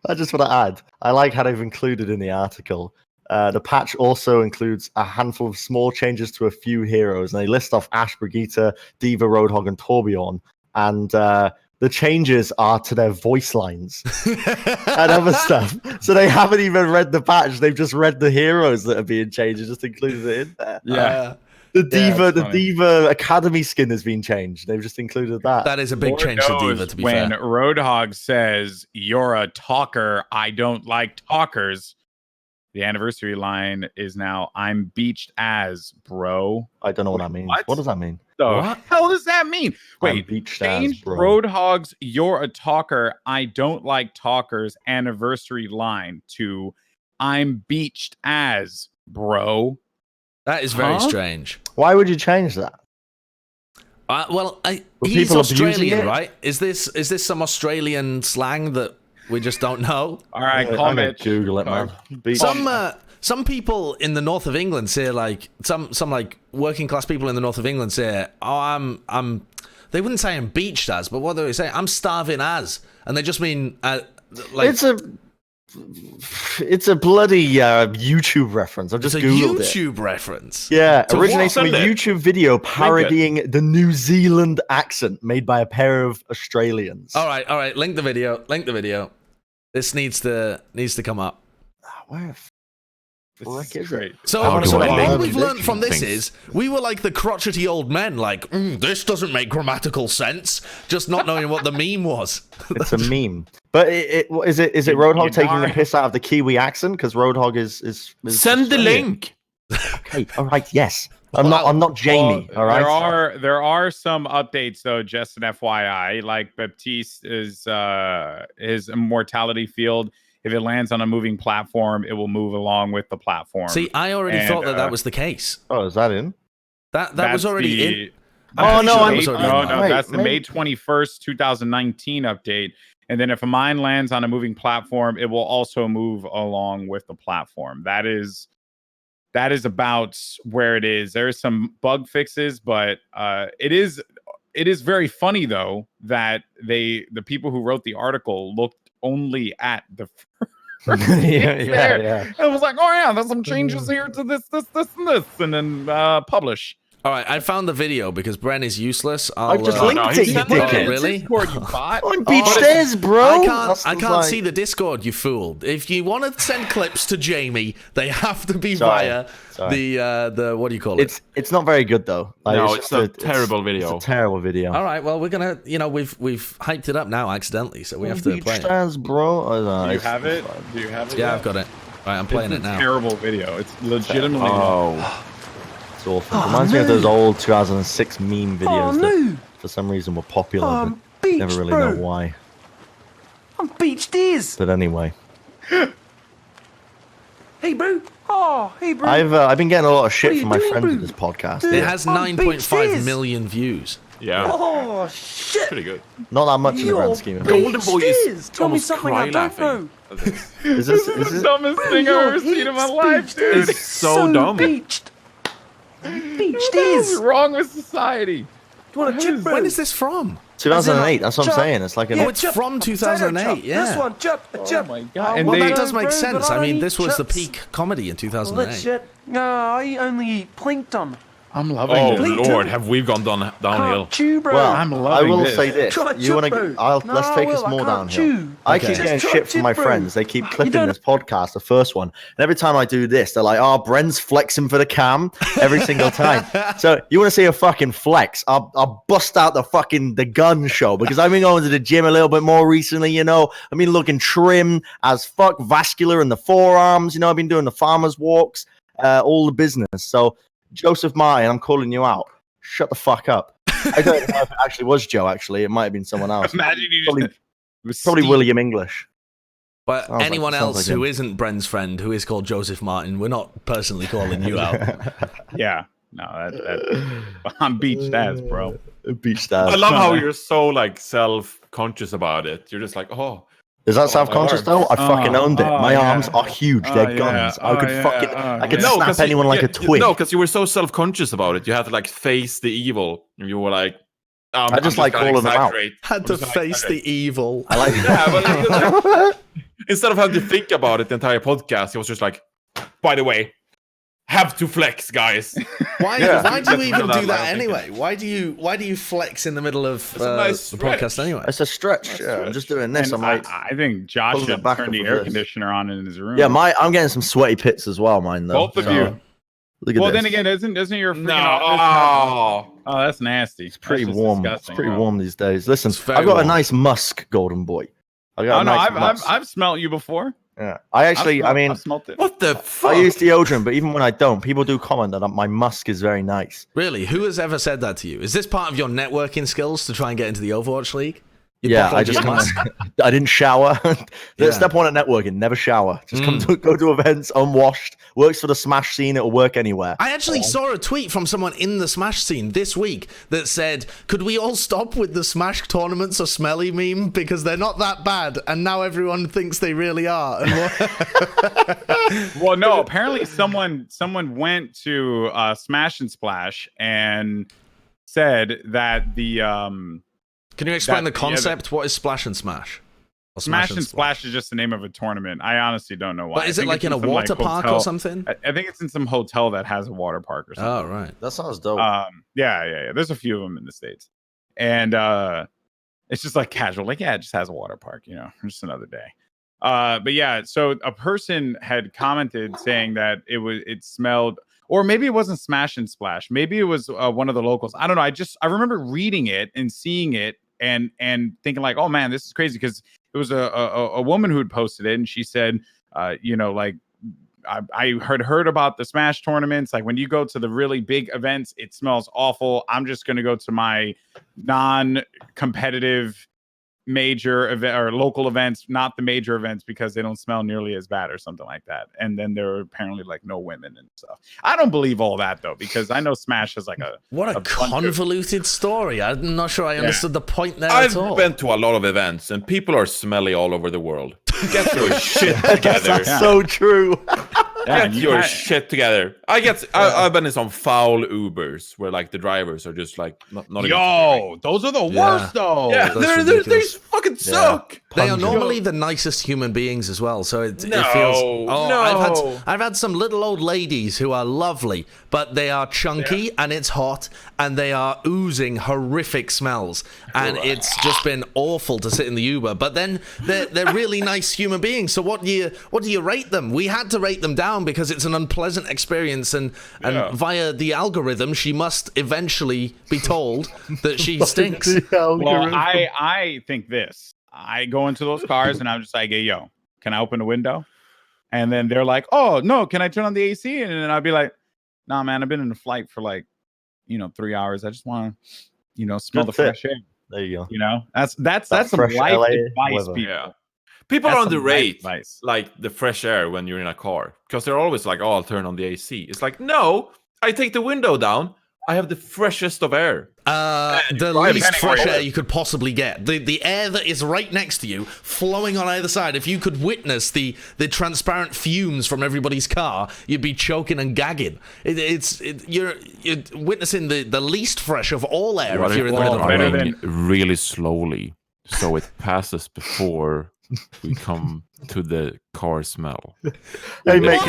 I just want to add, I like how they've included in the article. The patch also includes a handful of small changes to a few heroes, and they list off Ashe, Brigitte, Diva, Roadhog, and Torbjorn. And the changes are to their voice lines and other stuff. So they haven't even read the patch. They've just read the heroes that are being changed and just included it in there. Yeah. The Diva, that's funny. Diva Academy skin has been changed. They've just included that. That is a big Lord change to Diva, knows to be when fair. Roadhog says, "You're a talker, I don't like talkers," the anniversary line is now, "I'm beached as, bro." I don't know what that means. What? What does that mean? The What? hell does that mean? I'm Wait, beached as, change bro. Roadhog's "You're a talker, I don't like talkers" anniversary line to "I'm beached as, bro." That is very Huh? strange. Why would you change that? Well, Were he's people abusing Australian, it? right? Is this some Australian slang that we just don't know? All right, I'm call gonna Mitch. Google it, man. Beached. Some people in the north of England say, like, some like working class people in the north of England say, "Oh, I'm." They wouldn't say I'm beached as, but what do they say? I'm starving as, and they just mean like It's a bloody YouTube reference. I've just it's a googled it. YouTube reference. Yeah, To originates from a what? Send it. YouTube video parodying the New Zealand accent made by a pair of Australians. All right. Link the video. This needs to come up. Where This frick is is great. it? So, How do I all learn we've learned from this things? is we were like the crotchety old men, like, this doesn't make grammatical sense, just not knowing what the meme was. It's a meme. But is it Roadhog taking the piss out of the Kiwi accent? Because Roadhog is Send the Australian. link. Okay, all right, yes. I'm not Jamie. Well, all right. There are some updates though, just an FYI. Like Baptiste is his immortality field. If it lands on a moving platform, it will move along with the platform. See, I already And, thought that was the case. Oh, is that in? That was That's already in. the- Oh, no, sure I'm- that was already no, in. no, Wait, that's the May maybe- 21st, 2019 update. And then if a mine lands on a moving platform, it will also move along with the platform. That is about where it is. There's some bug fixes, but it is very funny though that the people who wrote the article looked only at the yeah. It was like, oh yeah, there's some changes here to this, and this, and then publish. All right, I found the video because Bren is useless. I've just no, linked no, it, he's you sent it. dickhead. Really? Discord, you bot. I'm beached Oh, as, bro. I can't see the Discord, you fool. If you want to send clips to Jamie, they have to be Sorry. via the what do you call it? It's not very good though. Like, No, just it's a terrible video. It's a terrible video. All right, well, we're gonna, we've hyped it up now accidentally, so we have to play Beached it. as, bro. I don't know, Do you it's have it? fine. Do you have it? Yeah, yet? I've got it. All right, I'm playing It's it a now. terrible video. It's legitimately. Oh, It's awful. It reminds me of those old 2006 meme videos that for some reason were popular. but beached, never really bro. know why. I'm beached ears. But anyway, Hey, bro. Oh, hey, bro. I've been getting a lot of What are shit you from my doing, friends bro? with this podcast. It Dude. has I'm beached 9.5 ears. million views. yeah, Oh, shit. pretty good. Not that much in the You're grand scheme of things. Goldenboy ears. is Tell me almost something cry I don't laughing. know. Is This is the dumbest Bro, thing I've you're ever seen in my heaps life, beached. dude. It's so dumb. Beached. Beached What ears. is wrong with society? Do you want a chip, bro? When is this from? 2008. That's what I'm Chop. saying. It's like an. Oh, it's chip. from Potato 2008, chop. yeah. This one, chip, a chip. my God. And Well, they- that does make Bro, sense. but I mean, eat this was the chips. peak comedy in Well, 2008. shit. No, I only eat plankton. I'm loving Oh this. Lord, have we gone downhill? Can't chew, bro. Well, I'm I loving will this. say this. Try You want chip, to? bro. Let's No, take I us will. I more can't downhill. chew. I Okay. keep Just getting try shit from chip, my bro. friends. They keep clipping don't- this podcast, the first one, and every time I do this, they're like, "Oh, Bren's flexing for the cam every single time." So you want to see a fucking flex? I'll bust out the gun show because I've been going to the gym a little bit more recently. I've been looking trim as fuck, vascular in the forearms. I've been doing the farmers walks, all the business. So Joseph Martin, I'm calling you out. Shut the fuck up. I don't know if it actually was Joe. Actually, it might have been someone else. Imagine you Probably- just Probably Steve. William English. But Sounds like- anyone sounds else like who him. isn't Bren's friend, who is called Joseph Martin, we're not personally calling you out. Yeah. No, that I'm beached as, bro. Beached I as. love how you're so like self-conscious about it. You're just like, oh, Is that my self-conscious arms. though? I fucking owned it. My yeah. arms are huge. Oh, They're yeah. guns. I could Oh, fucking. yeah. I could No, snap 'cause anyone like a twig. No, because you were so self-conscious about it. You had to like face the evil. And you were like, I just like gonna calling them out. exaggerate. Had to I'm just face gonna the evil. I like. Yeah, but like, instead of having to think about it the entire podcast, he was just like, by the way, have to flex, guys. Why do you even That's do what that I'm anyway? Why do you flex in the middle of It's a nice the podcast stretch. anyway? It's a stretch. Yeah, I'm just doing this. And I'm like, I think Josh pulling it should back turn up the with air this. conditioner on in his room. yeah, I'm getting some sweaty pits as well, mine though. Both of so- you. Look at Well, this. then again, isn't your freaking No. office oh, that's nasty. It's pretty That's just warm. It's disgusting, pretty bro. warm these days. Listen, It's very I've got warm. a nice Musk Goldenboy. I got Oh a no, nice I've Musk. I've smelt you before. Yeah. I smelt it. What the I fuck? use deodorant, but even when I don't, people do comment that my musk is very nice. Really? Who has ever said that to you? Is this part of your networking skills to try and get into the Overwatch League? You Yeah, bottled I just your musk? I didn't shower. Yeah. Step one at networking: never shower. Just go to events unwashed. Works for the Smash scene. It'll work anywhere. I actually saw a tweet from someone in the Smash scene this week that said, could we all stop with the Smash tournaments or smelly meme because they're not that bad and now everyone thinks they really are. And Well, no, apparently someone went to Smash and Splash and said that the Can you explain That- the yeah, concept? What is Splash and Smash? Or Smash and Splash is just the name of a tournament. I honestly don't know why. But is I it think like it's in a some, water park hotel. or something? I think it's in some hotel that has a water park or something. Oh, right. That sounds dope. Yeah. There's a few of them in the States. And it's just like casual, like, yeah, it just has a water park, just another day. But yeah, so a person had commented saying that it smelled, or maybe it wasn't Smash and Splash. Maybe it was one of the locals. I don't know. I remember reading it and seeing it and thinking like, oh man, this is crazy, because it was a woman who had posted it, and she said, like, I had heard about the Smash tournaments. Like when you go to the really big events, it smells awful. I'm just going to go to my non-competitive major event or local events, not the major events, because they don't smell nearly as bad or something like that. And then there were apparently like no women and stuff. I don't believe all that though, because I know Smash has like What a bunch of- convoluted story. I'm not sure I understood the point there I've at all. been to a lot of events, and people are smelly all over the world. Get your shit together. That's so true. Yeah, Get you your can't- shit together. I've been in some foul Ubers where like the drivers are just like not even Yo, those are the Yeah. worst though. yeah, that's they ridiculous. fucking suck. They are Pungent. normally the nicest human beings as well, so it No, feels. Oh, no. I've had some little old ladies who are lovely, but they are chunky and it's hot and they are oozing horrific smells, and it's just been awful to sit in the Uber. But then they're really nice human beings. So what do you rate them? We had to rate them down because it's an unpleasant experience, and via the algorithm, she must eventually be told that she stinks. Well, I think this. I go into those cars and I'm just like, hey, yo, can I open the window? And then they're like, oh, no, can I turn on the AC? And then I'll be like, nah, man, I've been in a flight for like, 3 hours. I just want to, smell the Good tip. fresh air. There you go. That's That some fresh life LA advice, weather. people. Yeah. People That's are some life underrate advice. like the fresh air when you're in a car, because they're always like, oh, I'll turn on the AC. It's like, no, I take the window down. I have the freshest of air. The driving least fresh anywhere. air you could possibly get. The air that is right next to you, flowing on either side. If you could witness the transparent fumes from everybody's car, you'd be choking and gagging. You're witnessing the least fresh of all air if you're in the middle of a better road. than- really slowly, so it passes before we come to the car smell. Hey mate,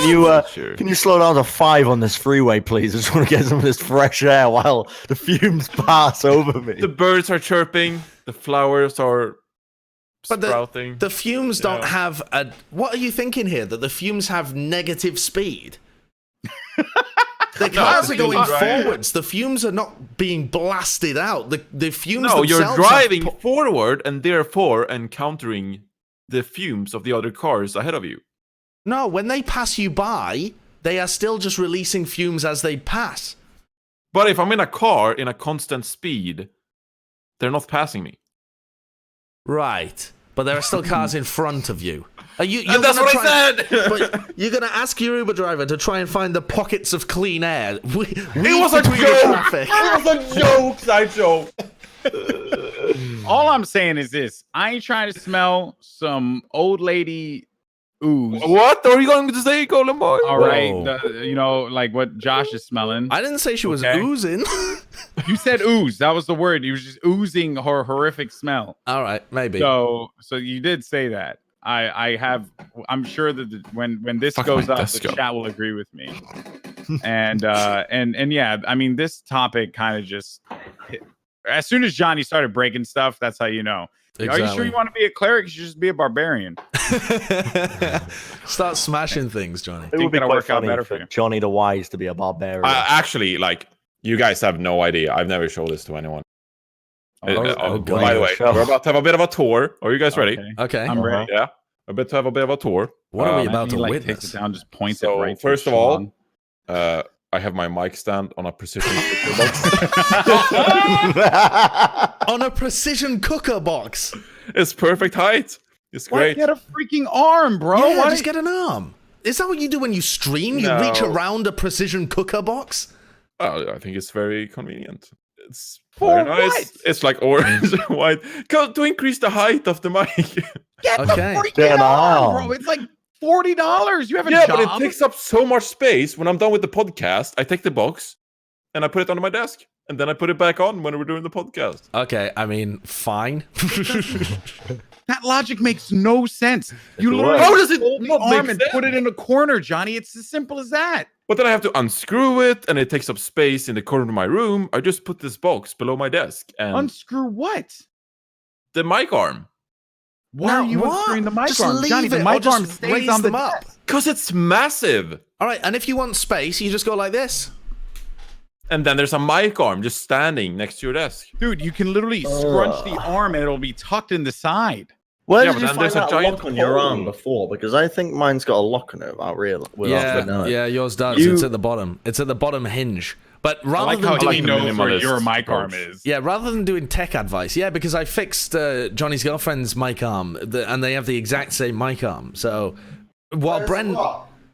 Sure. can you slow down to 5 on this freeway, please? I just want to get some of this fresh air while the fumes pass over me. The birds are chirping. The flowers are But sprouting. the fumes don't have a. What are you thinking here? That the fumes have negative speed? The cars are going forwards. The fumes are not being blasted out. The fumes. No, you're themselves have driving forward and therefore encountering the fumes of the other cars ahead of you. No, when they pass you by, they are still just releasing fumes as they pass. But if I'm in a car in a constant speed, they're not passing me. Right. But there are still cars in front of you. Are you? And that's what I said! But you're gonna ask your Uber driver to try and find the pockets of clean air. It was a joke! It was a joke, Sideshow! All I'm saying is this. I ain't trying to smell some old lady ooze. What are you going to say, Goldenboy? All right. Whoa. Like what Josh is smelling. I didn't say she was Okay. oozing. You said ooze. That was the word. You was just oozing her horrific smell. All right, maybe. So you did say that. I'm sure that when this Fuck goes my up, the disco. chat will agree with me. And yeah, I mean, this topic kind of just as soon as Johnny started breaking stuff, that's how you know. Exactly. Are you sure you want to be a cleric? You should just be a barbarian. Start smashing things, Johnny. It would be that'll quite work out funny better for for you. Johnny the Wise to be a barbarian. Actually, like, you guys have no idea. I've never showed this to anyone. God. By the way, Sure. we're about to have a bit of a tour. Are you guys ready? Okay. I'm ready. Yeah, we're about to have a bit of a tour. What are we And about he, to like, takes witness? it down, just points So, it right. to first the of all, schlong. I have my mic stand on a precision. On a precision cooker box. It's perfect height. It's Why great. get a freaking arm, bro? Yeah, Why just get an arm. Is that what you do when you stream? You No. reach around a precision cooker box? Oh, I think it's very convenient. It's For very nice. what? It's like orange and white. To increase the height of the mic. Get Okay. the freaking Get an arm, arm. bro. It's like $40. You have a Yeah, job. but it takes up so much space. When I'm done with the podcast, I take the box and I put it on my desk. And then I put it back on when we're doing the podcast. Okay, I mean, fine. That logic makes no sense. You works. literally How does it fold the not make arm and put it in a corner, Johnny. It's as simple as that. But then I have to unscrew it and it takes up space in the corner of my room. I just put this box below my desk and Unscrew what? the mic arm. Why are you what? unscrewing the mic Just arm? leave Johnny, it, the or mic just arm stays raise on the them up. desk. Because it's massive. All right, and if you want space, you just go like this. And then there's a mic arm just standing next to your desk. Dude, you can literally scrunch the arm and it'll be tucked in the side. Where Yeah, did but you then find there's a that giant lock on your arm hole. before? Because I think mine's got a lock on it. Yeah, yours does. You- It's at the bottom. It's at the bottom hinge. But I rather like than how doing he the knows where minimalist your mic arm approach. is. Yeah, rather than doing tech advice, because I fixed Johnny's girlfriend's mic arm, and they have the exact same mic arm. So, while Bren,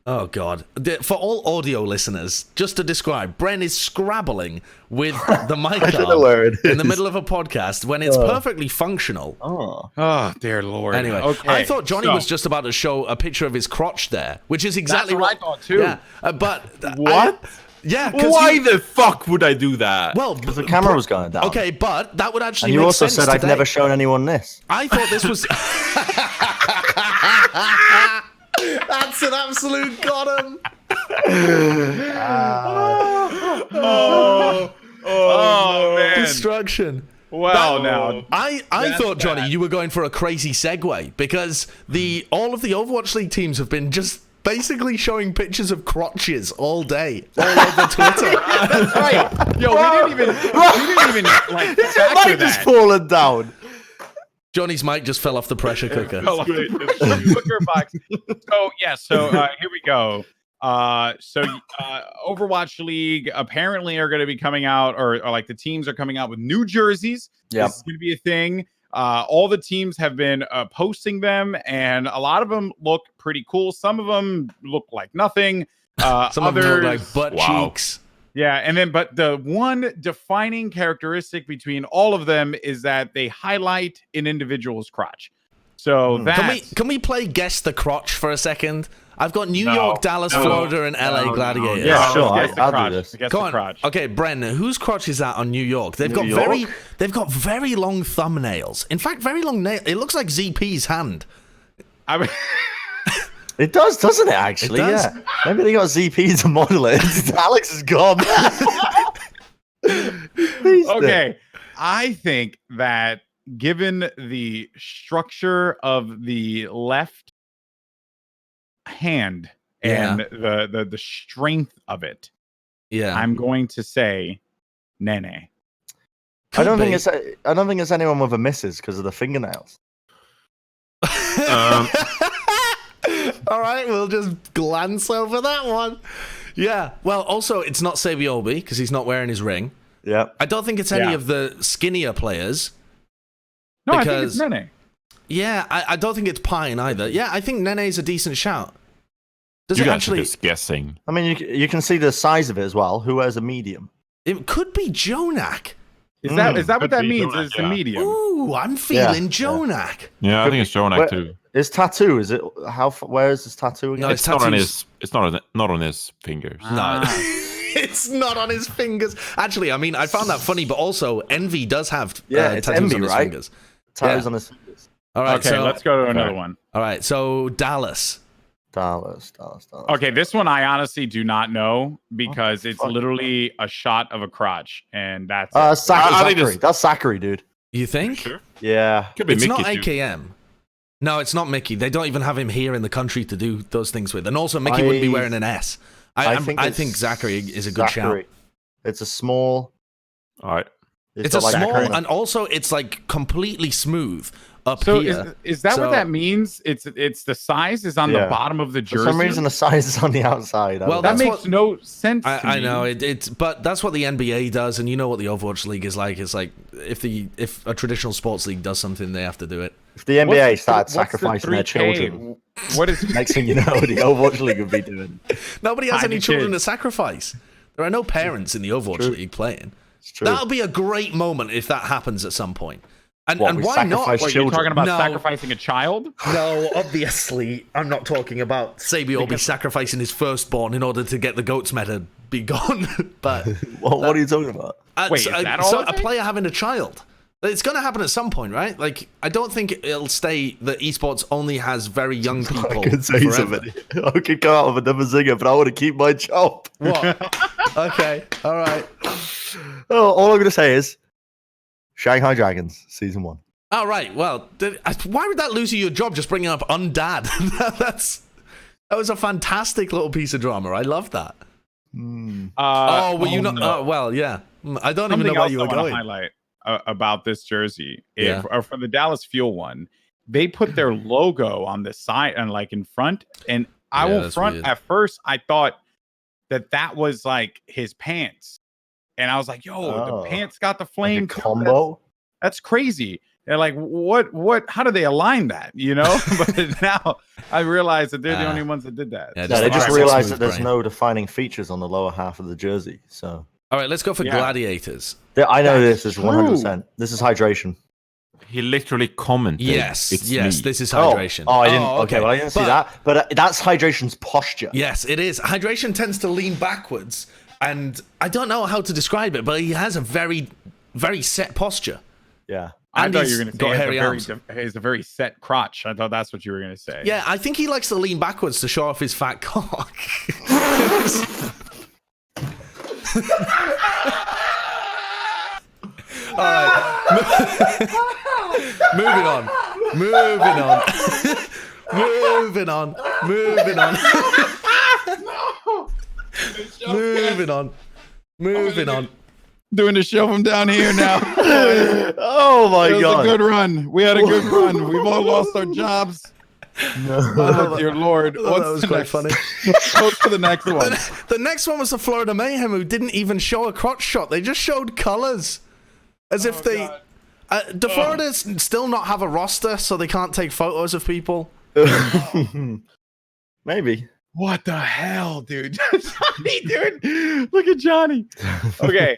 oh god, for all audio listeners, just to describe, Bren is scrabbling with the mic I don't know where arm it in the is. middle of a podcast when it's perfectly functional. Oh. Oh, dear Lord. Anyway, okay. I thought Johnny so- was just about to show a picture of his crotch there, which is exactly what I thought too. Yeah, but What? yeah, 'cause Why you- the fuck would I do that? well, Because the camera was going down. okay, but that would actually And you make also sense said I've today. never shown anyone this. I thought this was. That's an absolute got him. Oh, man. Destruction. Well, now. I That's thought, Johnny, bad. you were going for a crazy segue because all of the Overwatch League teams have been just basically showing pictures of crotches all day, all over Twitter. That's right. Yo, we didn't even like factor Mine just that. fallen down. Johnny's mic just fell off the pressure cooker. Cooker box. So yeah, here we go. Overwatch League apparently are going to be coming out, or like the teams are coming out with new jerseys. Yep. This is going to be a thing. All the teams have been posting them, and a lot of them look pretty cool. Some of them look like nothing. Some of them others, look like butt Wow. cheeks. yeah, and then but the one defining characteristic between all of them is that they highlight an individual's crotch. So that Can we play Guess the Crotch for a second? I've got New No. York, Dallas, No. Florida, and LA Gladiators. Yeah, sure, Guess the I'll do crotch. this. Guess Come the on. crotch. Okay, Bren, whose crotch is that on New York? They've got New very long thumbnails. In fact, very long nail. It looks like ZP's hand. I mean, It does, doesn't it, actually? It does. Yeah. Maybe they got ZP to model it. Alex is gone. okay, I think that given the structure of the left hand and the strength of it, Yeah, I'm going to say Nene. I don't think Could it's anyone with a missus because of the fingernails. All right, we'll just glance over that one. Yeah. Well, also, it's not Sabiobi because he's not wearing his ring. Yeah. I don't think it's any Yeah. of the skinnier players. No, I think it's Because- Nene. Yeah, I don't think it's Pine either. Yeah, I think Nene's a decent shout. Does You it guys are actually? just guessing. I mean, you can see the size of it as well. Who wears a medium? It could be Jonak. Is that what Could that be means? Jonak, It's a yeah. medium. Ooh, I'm feeling Yeah. Jonak. Yeah, I Could think it's be- Jonak where- too. His tattoo, is it? Where is his tattoo again? No, It's not on tattoos- his. It's not on his fingers. No, it's not on his fingers. Actually, I mean, I found that funny, but also Envy does have Yeah, it's tattoos Envy, on his right? fingers. Tattoos Yeah. on his fingers. All right, Okay, so let's go to another Okay. one. all right, so Dallas. Dallas. Okay, this one I honestly do not know because it's fuck? literally a shot of a crotch, and that's it. I Zachary. think this- That's Zachary, dude. You think? Sure. Yeah. Could be It's Mickey not too. AKM. No, it's not Mickey. They don't even have him here in the country to do those things with. And also, Mickey wouldn't be wearing an S. I think Zachary is a good shout. It's a small. All right. It's a small, and also it's like completely smooth up So here. is that what that means? It's the size is on the bottom of the jersey. For some reason, the size is on the outside. Well, that that's makes no sense. I know it's, but that's what the NBA does, and you know what the Overwatch League is like. It's like if a traditional sports league does something, they have to do it. If the NBA started what's sacrificing their 3K? children, What is next thing you know, the Overwatch League would be doing. Nobody has Hide any the children kids. to sacrifice. There are no parents in the Overwatch League playing. It's true. That'll be a great moment if that happens at some point. And, What, and we why not? sacrifice What, you're children? talking about No. sacrificing a child? No, obviously, I'm not talking about Sabiorbi sacrificing his firstborn in order to get the goat's meta be gone. But What are you talking about? Wait, is that all a it player having a child. It's going to happen at some point, right? Like, I don't think it'll stay that esports only has very young people. I could say forever. something. I could come out with another zinger, but I want to keep my job. What? Okay, all right. Oh, all I'm going to say is Shanghai Dragons, Season 1. All right. Well, why would that lose you your job just bringing up Undad? That was a fantastic little piece of drama. I love that. Were you not? no. Well, yeah. I don't Something even know where else you I were want to going. highlight about this jersey, Yeah. or for the Dallas Fuel one, they put their logo on the side and like in front. And I Yeah, will that's front. weird. At first, I thought that was like his pants, and I was like, "Yo, the pants got the flame Like a combo. That's crazy." They're like, what? How do they align that? You know? But now I realize that they're the only ones that did that. Yeah, No, they just Alright, realized smooth that there's brain. no defining features on the lower half of the jersey. So All right, let's go for Yeah. gladiators. I know That's this is true. 100%. This is hydration. He literally commented. Yes, it's yes, me. this is hydration. Oh, I didn't. Okay, well, I didn't see But- that. But that's hydration's posture. Yes, it is. Hydration tends to lean backwards, and I don't know how to describe it, but he has a very, very set posture. Yeah. I And thought he's you were going to got say hairy he arms. has a very set crotch. I thought that's what you were going to say. Yeah, I think he likes to lean backwards to show off his fat cock. All right. Moving on. Moving on. Moving on. Moving on. Moving on. Moving on. Doing the show from down here now. Oh my It was god. a good run. We had a good run. We've all lost our jobs. Oh, dear Lord. Oh, that was the quite next? funny. Go to the next one. The next one was the Florida Mayhem, who didn't even show a crotch shot. They just showed colors. As if they... do Florida still not have a roster, so they can't take photos of people? Maybe. What the hell, dude? Johnny, dude. Look at Johnny. Okay.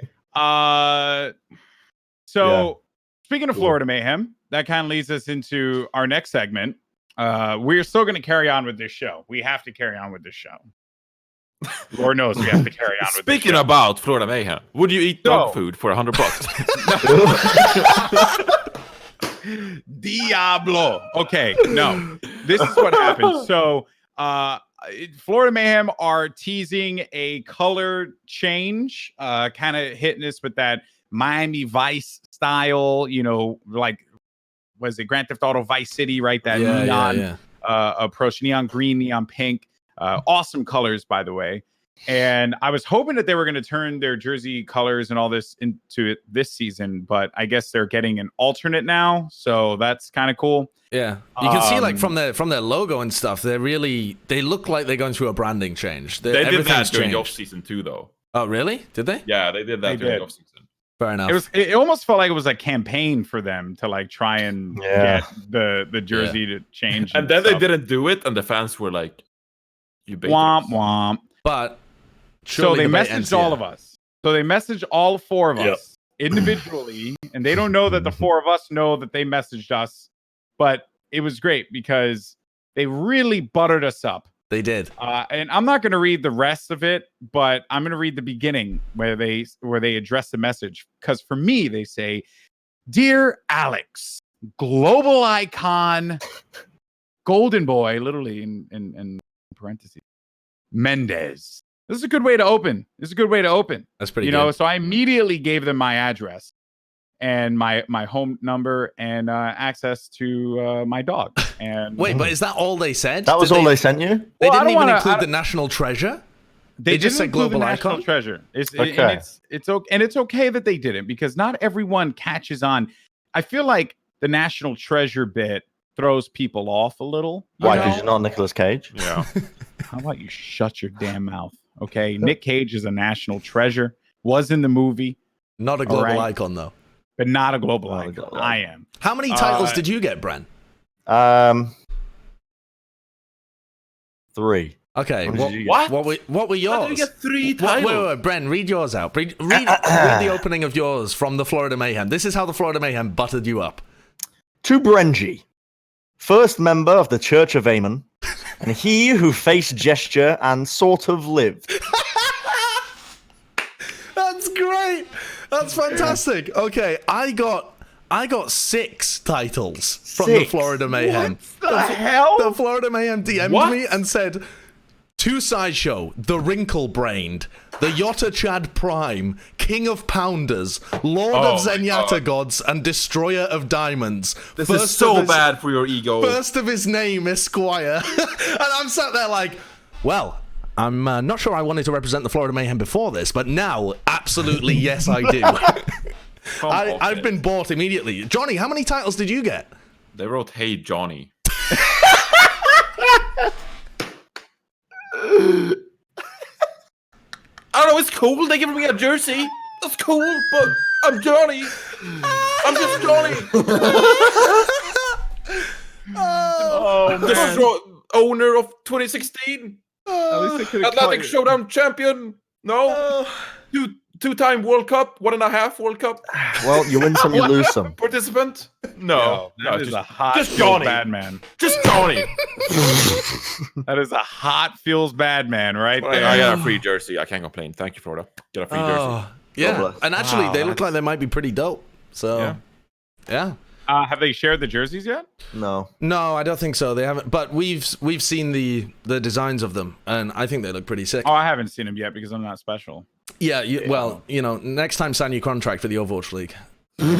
So speaking of Florida Mayhem, that kind of leads us into our next segment. We're still going to carry on with this show. We have to carry on with this show. Lord knows we have to carry on with this Speaking show. about Florida Mayhem, would you eat dog So- food for $100? Diablo. Okay, no. This is what happened. So, Florida Mayhem are teasing a color change, kind of hitting us with that Miami Vice style, you know, like, was it Grand Theft Auto Vice City, right? That neon approach, neon green, neon pink. Awesome colors, by the way. And I was hoping that they were going to turn their jersey colors and all this into it this season, but I guess they're getting an alternate now, so that's kind of cool. Yeah, you can see like from their logo and stuff. They look like they're going through a branding change. They did that Everything's during the changed. off season too, though. Oh, really? Did they? Yeah, they did that They during did. the off season. Fair enough. It almost felt like it was a campaign for them to like try and get the jersey to change. And then they stuff. didn't do it, and the fans were like, "You bait Womp us." womp. But So surely they the bait messaged ends all here. of us. So they messaged all four of Yep. us individually, and they don't know that the four of us know that they messaged us. But it was great because they really buttered us up. They did. And I'm not going to read the rest of it, but I'm going to read the beginning where they address the message. Because for me, they say, "Dear Alex, global icon, Goldenboy," literally in parentheses. Mendez. This is a good way to open. That's pretty You good. know, so I immediately gave them my address and my home number and access to my dog. And Wait, but is that all they said? That was all they sent you? They Well, I didn't don't even wanna- include the national treasure. they just didn't said include the global national icon? treasure. Okay. And it's okay, and it's okay that they didn't, because not everyone catches on. I feel like the national treasure bit throws people off a little. Why? know? Because you're not Nicolas Cage? Yeah. How about you shut your damn mouth? Okay, Nick Cage is a national treasure. Was in the movie, Not a global right. icon though. but not a global Not a icon. global I am. How many titles did you get, Bren? 3. Okay, What did you get? what were yours? How did you get 3 Wait, titles? wait, Bren, read yours out. Read the opening of yours from the Florida Mayhem. This is how the Florida Mayhem buttered you up. To Brenji, first member of the Church of Aemon, and he who faced gesture and sort of lived. That's great. That's fantastic. Okay, I got 6 titles from the 6? Florida Mayhem. What the hell? The Florida Mayhem DM'd What? me and said, to Sideshow, the Wrinkle-Brained, the Yotta Chad Prime, King of Pounders, Lord Oh of my Zenyatta God. Gods, and Destroyer of Diamonds. This First is so of his- bad for your ego. First of his name, Esquire. And I'm sat there like, well, I'm not sure I wanted to represent the Florida Mayhem before this, but now, absolutely, yes, I do. I've been bought immediately. Johnny, how many titles did you get? They wrote, "Hey Johnny." I don't know. It's cool. They giving me a jersey. That's cool, but I'm Johnny. I'm just Johnny. Oh, Owner of 2016. At least they could've Atlantic called it- Showdown champion. No. Two-time World Cup, 1.5 World Cup Well, you win some, you lose some. participant. No, that is just a hot just feels Johnny. bad man. Just Johnny. That is a hot feels bad man, right? I got a free jersey. I can't complain. Thank you, Frodo. Get a free jersey. Oh, yeah. bless. And actually, Wow, they look like they might be pretty dope. So, yeah. Have they shared the jerseys yet? No. No, I don't think so. They haven't. But we've seen the designs of them, and I think they look pretty sick. Oh, I haven't seen them yet because I'm not special. Yeah, well, you know, next time sign your contract for the Overwatch League. And,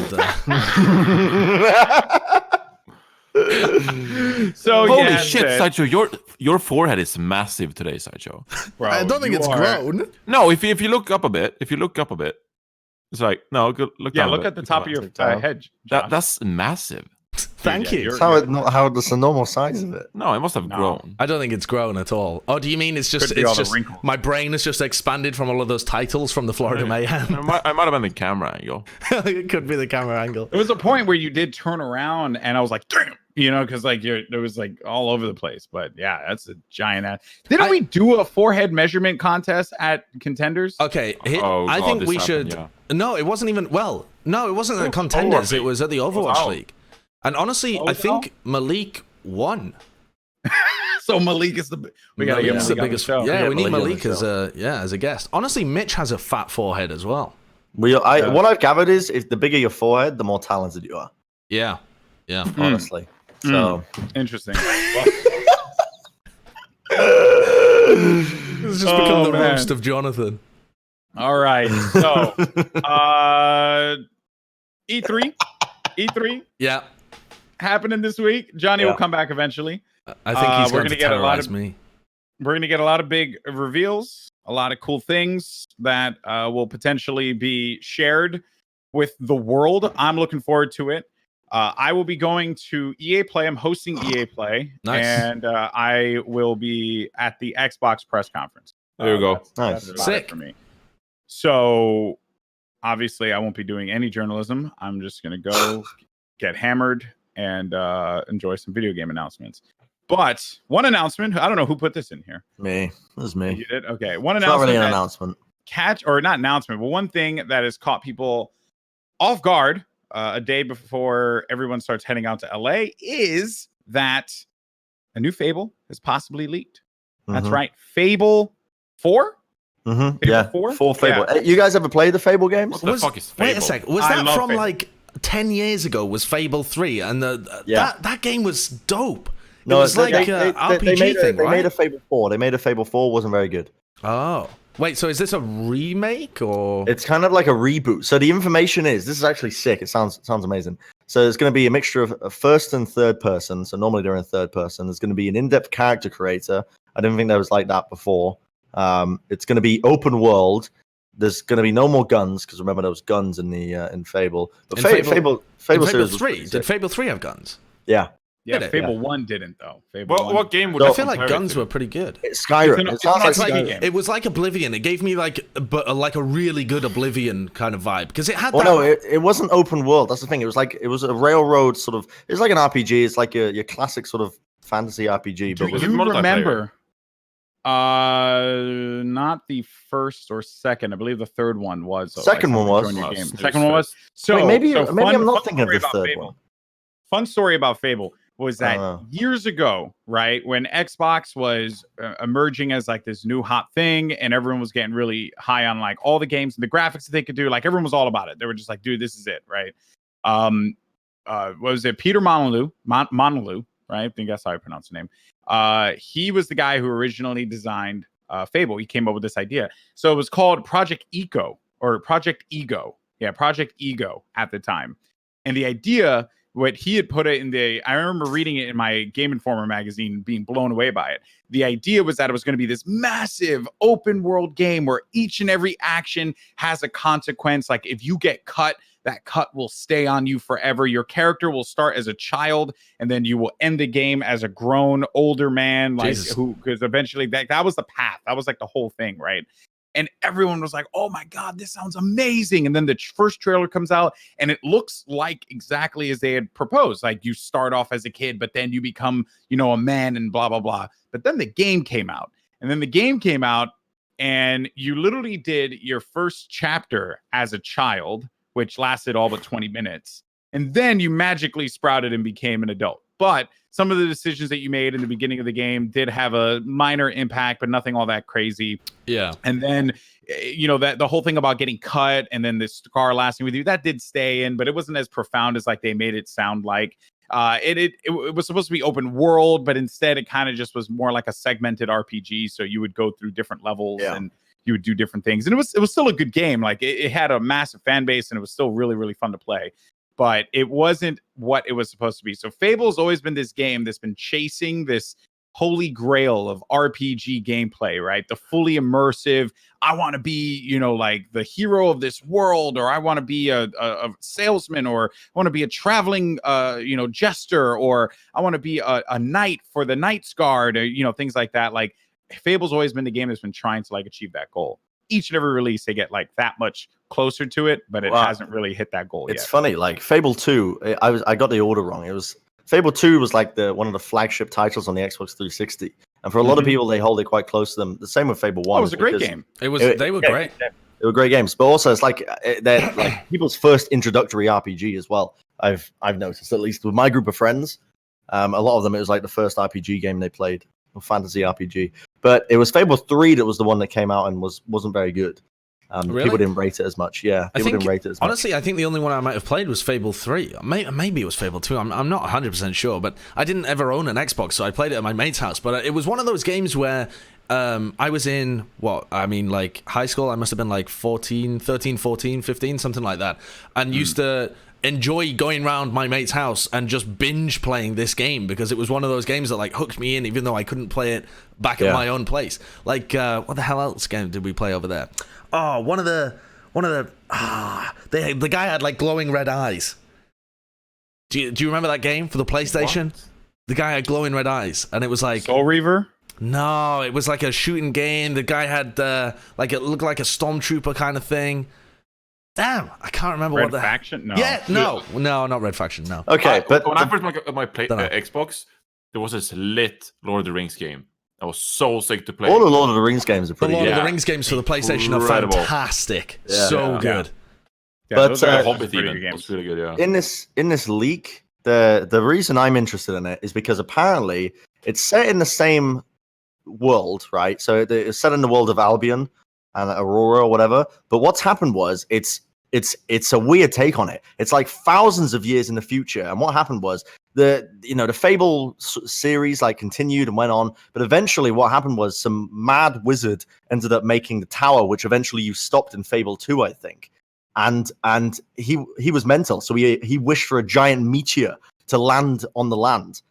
So Holy yeah, shit, Sid, Sideshow! Your forehead is massive today, Sideshow. bro, I don't think you it's are- grown. No, if you look up a bit, it's like no. Look Yeah, down a look bit. at the top of your down. head. Josh. That's massive. Thank yeah, you. you're- How that's the normal size of it. No, it must have No. grown. I don't think it's grown at all. Oh, do you mean it's just Could be all it's the just wrinkles. my brain has just expanded from all of those titles from the Florida Mayhem? I might have been the camera angle. It could be the camera angle. There was a point where you did turn around, and I was like, damn, you know, because like it was like all over the place. But yeah, that's a giant ass. Didn't we do a forehead measurement contest at Contenders? Okay, Oh, I God, think this we happened, should. yeah. No, it wasn't even. Well, no, it wasn't at Contenders. Overwatch It was at the Overwatch out. League. And honestly, Oh, I it's think Malik won. So Malik is we gotta get Malik's the Malik on the biggest. show. Yeah, Yeah, we need Malik on the Malik as a guest. Honestly, Mitch has a fat forehead as well. What I've gathered is, if the bigger your forehead, the more talented you are. Yeah, yeah. Honestly. So Interesting. This has just become the man. roast of Jonathan. All right. So E3 Yeah, happening this week. Johnny Yeah. will come back eventually. I think he's we're going to gonna get a lot terrorize of- me. We're going to get a lot of big reveals, a lot of cool things that will potentially be shared with the world. I'm looking forward to it. I will be going to EA Play. I'm hosting EA Play. Nice. And I will be at the Xbox press conference. There you go. Nice. That's about Sick. it for me. So obviously, I won't be doing any journalism. I'm just going to go get hammered and enjoy some video game announcements. But one announcement, I don't know who put this in here. me. This is me. You did? Okay. One It's not announcement. really an that announcement. not announcement, but one thing that has caught people off guard a day before everyone starts heading out to LA is that a new Fable is possibly leaked. That's Mhm. right. Fable 4? Mhm. Fable Yeah. 4? Full Fable. Yeah. Hey, you guys ever played the Fable games? What the fuck is Wait a Fable? sec. Was I that love from Fable. like 10 years ago? Was Fable 3? And Yeah. that game was dope. No, was like a RPG thing, they right? made a Fable 4. They made a Fable 4, wasn't very good. Oh. Wait, so is this a remake or? It's kind of like a reboot. So the information is, this is actually sick. It sounds amazing. So it's going to be a mixture of first and third person. So normally they're in third person. There's going to be an in-depth character creator. I didn't think there was like that before. It's going to be open world. There's going to be no more guns because remember there was guns in the in Fable. But Fable Fable series 3. Did Fable 3 have guns? Yeah. Yeah, Did it? Fable 1 didn't though. Fable 1. What game would So- you I feel like compare it guns to? were pretty good. It's Skyrim. It's It sounds not like a Skyrim. game. It was like Oblivion. It gave me like a really good Oblivion kind of vibe because it had Well, that. no, it wasn't open world. That's the thing. It was a railroad sort of. It's like an RPG. It's like your classic sort of fantasy RPG. Do But Was with, it you multiplayer? remember? Not the first or second. I believe the third one was. Second one was. Join your Was. game. It was Second one was. So Wait, maybe so maybe I'm not fun thinking of story the about third Fable. one. Fun story about Fable was that years ago, right, when Xbox was emerging as like this new hot thing, and everyone was getting really high on like all the games and the graphics that they could do. Like everyone was all about it. They were just like, "Dude, this is it," right? What was it? Peter Monalou, right? I think that's how I pronounce the name. He was the guy who originally designed Fable. He came up with this idea. So it was called Project Eco or Project Ego. Yeah, Project Ego at the time. And the idea, what he had put it in I remember reading it in my Game Informer magazine, being blown away by it. The idea was that it was going to be this massive open world game where each and every action has a consequence. Like if you get cut, that cut will stay on you forever. Your character will start as a child, and then you will end the game as a grown older man, like Jesus. because eventually that was the path. That was like the whole thing, right? And everyone was like, "Oh my god, this sounds amazing!" And then the first trailer comes out, and it looks like exactly as they had proposed. Like you start off as a kid, but then you become, a man, and blah blah blah. But then the game came out, and you literally did your first chapter as a child, which lasted all but 20 minutes. And then you magically sprouted and became an adult. But some of the decisions that you made in the beginning of the game did have a minor impact, but nothing all that crazy. Yeah. And then, that the whole thing about getting cut and then the scar lasting with you, that did stay in, but it wasn't as profound as like they made it sound like. It was supposed to be open world, but instead it kind of just was more like a segmented RPG. So you would go through different levels and you would do different things. And it was still a good game. Like it had a massive fan base and it was still really, really fun to play. But it wasn't what it was supposed to be. So Fable's always been this game that's been chasing this holy grail of RPG gameplay, right? The fully immersive, I want to be, like the hero of this world, or I want to be a salesman, or I want to be a traveling, jester, or I want to be a knight for the Knight's Guard, or, things like that. Like Fable's always been the game that's been trying to like achieve that goal. Each and every release, they get like that much closer to it, but it hasn't really hit that goal yet. It's funny, like Fable 2, I got the order wrong. It was Fable 2 was like one of the flagship titles on the Xbox 360, and for a lot of people, they hold it quite close to them. The same with Fable 1. Oh, it was a great game. They were great. They were great games, but also it's like they're like people's first introductory RPG as well. I've noticed, at least with my group of friends, a lot of them it was like the first RPG game they played, or fantasy RPG. But it was Fable 3 that was the one that came out and wasn't very good. Really? People didn't rate it as much. Yeah, people didn't rate it as much. Honestly, I think the only one I might have played was Fable 3. Maybe it was Fable 2. I'm not 100% sure, but I didn't ever own an Xbox, so I played it at my mate's house. But it was one of those games where I was in, high school. I must have been like 13, 14, 15, something like that. And used to enjoy going around my mate's house and just binge playing this game because it was one of those games that like hooked me in, even though I couldn't play it back at my own place. Like, what the hell else game did we play over there? Oh, the guy had like glowing red eyes. Do you remember that game for the PlayStation? What? The guy had glowing red eyes, and it was like Soul Reaver. No, it was like a shooting game. The guy had it looked like a stormtrooper kind of thing. Damn, I can't remember Red what the Faction. No, yeah, no, not Red Faction. No. Okay, but when I first got my Xbox, there was this lit Lord of the Rings game. I was so sick to play. All the Lord of the Rings games are The pretty Lord good. of the Rings games for the PlayStation are Incredible. fantastic. Yeah. So Yeah. good. Yeah, But, those are Hobbit pretty even good was games. really good. Yeah. In this leak, the reason I'm interested in it is because apparently it's set in the same world, right? So it's set in the world of Albion and Aurora or whatever. But what's happened was it's a weird take on it. It's like thousands of years in the future. And what happened was the Fable series like continued and went on, but eventually what happened was some mad wizard ended up making the tower, which eventually you stopped in Fable 2, I think. And he was mental, so he wished for a giant meteor to land on the land.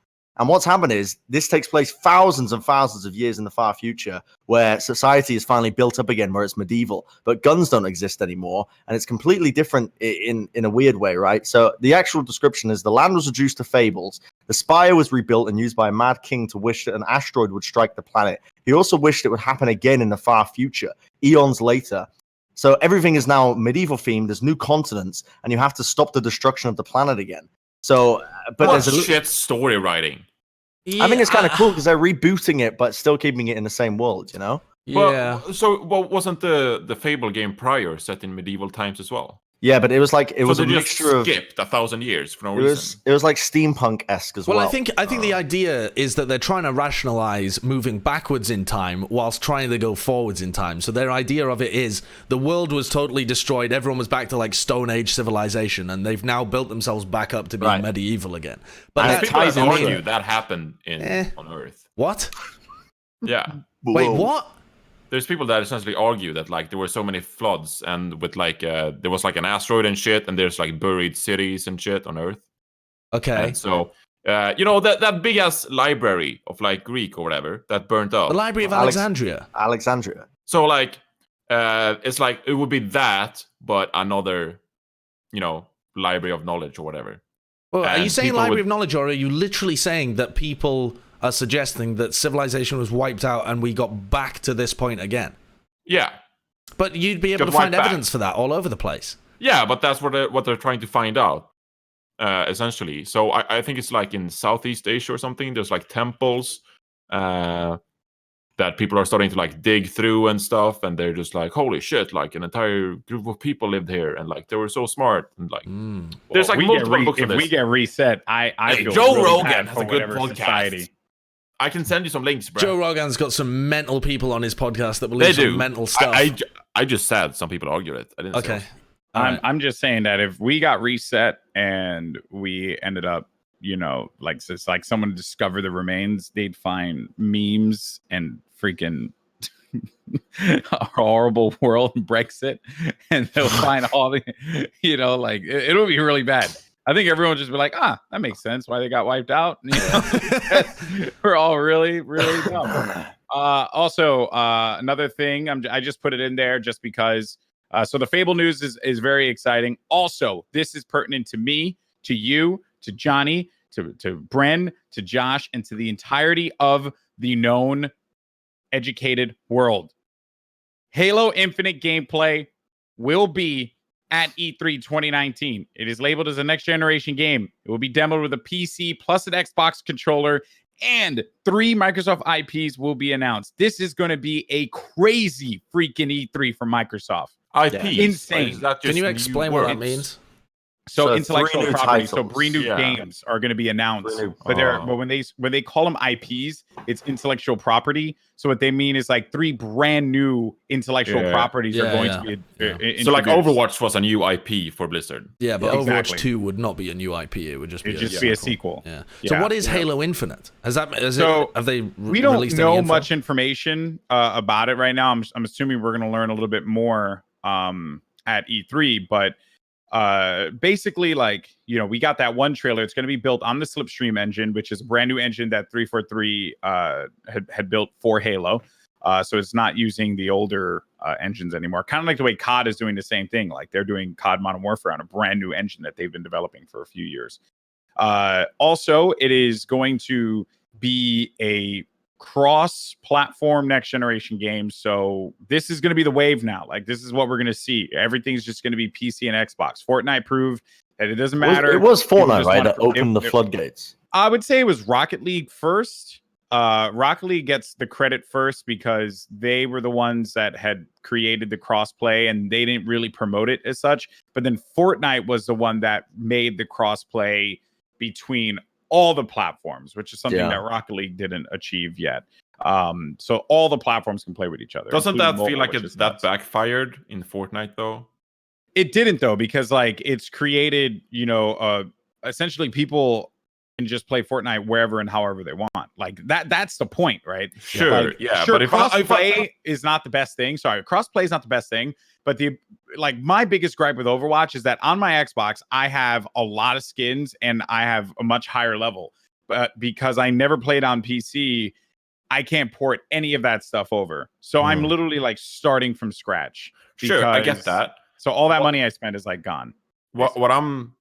And what's happened is this takes place thousands and thousands of years in the far future, where society is finally built up again, where it's medieval, but guns don't exist anymore, and it's completely different in a weird way, right? So the actual description is the land was reduced to fables, the spire was rebuilt and used by a mad king to wish that an asteroid would strike the planet. He also wished it would happen again in the far future, eons later. So everything is now medieval themed, there's new continents, and you have to stop the destruction of the planet again. So, but What there's a shit story writing. Yeah, I think it's kind of cool because they're rebooting it, but still keeping it in the same world, you know? Yeah. Well, wasn't the Fable game prior set in medieval times as well? Yeah, but it was like it was so a they mixture just of. skipped 1,000 years for no It reason. was like steampunk-esque as well. Well, I think the idea is that they're trying to rationalize moving backwards in time whilst trying to go forwards in time. So their idea of it is the world was totally destroyed, everyone was back to like Stone Age civilization, and they've now built themselves back up to be medieval again. But And that people ties that in argue that happened on Earth. What? Yeah. Wait, what? There's people that essentially argue that like there were so many floods and with like there was like an asteroid and shit, and there's like buried cities and shit on Earth. Okay. And so you know that big ass library of like Greek or whatever that burnt up. The Library of Alexandria. Alexandria. So like it's like it would be that, but another, you know, library of knowledge or whatever. Well, are you And saying people Library would- of Knowledge, or are you literally saying that people are suggesting that civilization was wiped out and we got back to this point again? Yeah. But you'd be able Got to find wiped back. evidence for that all over the place. Yeah, but that's what they're trying to find out, essentially. So I think it's like in Southeast Asia or something. There's like temples that people are starting to like dig through and stuff, and they're just like, holy shit! Like an entire group of people lived here, and like they were so smart, and like there's like multiple books. If we get reset, I Hey, feel Joe really Rogan bad has for a good whatever podcast. society. I can send you some links, bro. Joe Rogan's got some mental people on his podcast that They believe do some mental stuff. I just said some people argue it. I didn't. Okay. Say I'm just saying that if we got reset and we ended up, you know, like it's like someone discovered the remains, they'd find memes and freaking a horrible world and Brexit, and they'll find all the, you know, like it'll be really bad. I think everyone will just be like, that makes sense why they got wiped out. You know? We're all really, really dumb. Also, another thing, I just put it in there just because. So the Fable news is very exciting. Also, this is pertinent to me, to you, to Johnny, to Bren, to Josh, and to the entirety of the known educated world. Halo Infinite gameplay will be at E3 2019. It is labeled as a next generation game. It will be demoed with a PC plus an Xbox controller, and 3 Microsoft IPs will be announced. This is going to be a crazy freaking E3 for Microsoft. IPs. Insane. Is that Can just you new explain what that words? means? So 3 intellectual new property. So titles. 3 new Yeah. games are going to be announced. 3 new- But when they call them IPs, it's intellectual property. So what they mean is like 3 brand new intellectual Yeah. properties are Yeah, going yeah. to be So like introduced. Overwatch was a new IP for Blizzard. Yeah, but Yeah, Overwatch exactly. 2 would not be a new IP. It would just be It'd just be a sequel. Yeah. Yeah. So what is Halo Infinite? Have they We don't released any know info? much information about it right now. I'm assuming we're going to learn a little bit more at E3, but basically, like, you know, we got that one trailer. It's going to be built on the Slipstream engine, which is a brand new engine that 343 had built for Halo. So it's not using the older engines anymore. Kind of like the way COD is doing the same thing. Like they're doing COD Modern Warfare on a brand new engine that they've been developing for a few years. Also, it is going to be a cross-platform next generation game. So this is going to be the wave now. Like this is what we're going to see. Everything's just going to be PC and Xbox. Fortnite proved that it doesn't matter. It was People Fortnite, just right? wanna- That opened the floodgates. I would say it was Rocket League first. Rocket League gets the credit first because they were the ones that had created the crossplay, and they didn't really promote it as such. But then Fortnite was the one that made the crossplay between all the platforms, which is something that Rocket League didn't achieve yet. So all the platforms can play with each other. Doesn't including that feel mobile, like which it, is that nuts. backfired in Fortnite though? It didn't though, because like it's created, you know, essentially people can just play Fortnite wherever and however they want. Like that's the point, right? Sure, Like, yeah. Sure, But if crossplay is not the best thing. Sorry, crossplay is not the best thing. But my biggest gripe with Overwatch is that on my Xbox, I have a lot of skins and I have a much higher level. But because I never played on PC, I can't port any of that stuff over. So I'm literally like starting from scratch. Sure, I get that. So all that money I spent is like gone. What I'm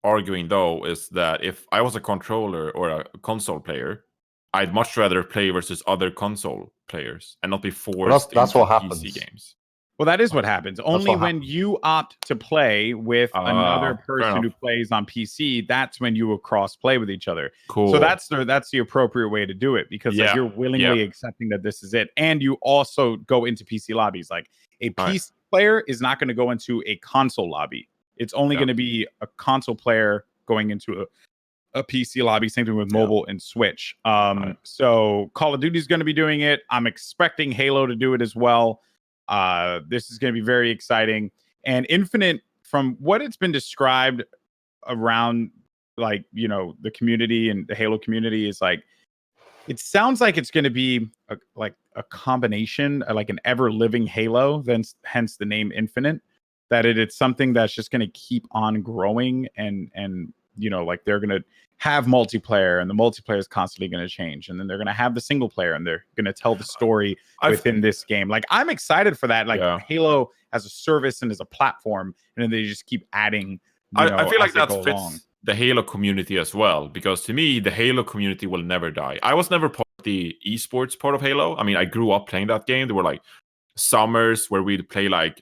arguing though is that if I was a controller or a console player, I'd much rather play versus other console players and not be forced that's into what PC happens. games. Well, that is what happens. Only when you opt to play with another person who plays on PC, that's when you will cross play with each other. Cool. So that's the appropriate way to do it, because like, you're willingly accepting that this is it, and you also go into PC lobbies. Like a PC player is not going to go into a console lobby. It's only going to be a console player going into a PC lobby. Same thing with mobile and Switch. So Call of Duty is going to be doing it. I'm expecting Halo to do it as well. This is going to be very exciting. And Infinite, from what it's been described around, like, you know, the community and the Halo community, is like, it sounds like it's going to be a combination, like an ever living Halo, then hence the name Infinite. That it's something that's just going to keep on growing, and you know, like, they're going to have multiplayer, and the multiplayer is constantly going to change, and then they're going to have the single player, and they're going to tell the story within this game. Like, I'm excited for that. Like Halo as a service and as a platform, and then they just keep adding. I feel like that fits the Halo community as well, because to me, the Halo community will never die. I was never part of the esports part of Halo. I mean, I grew up playing that game. There were like summers where we'd play like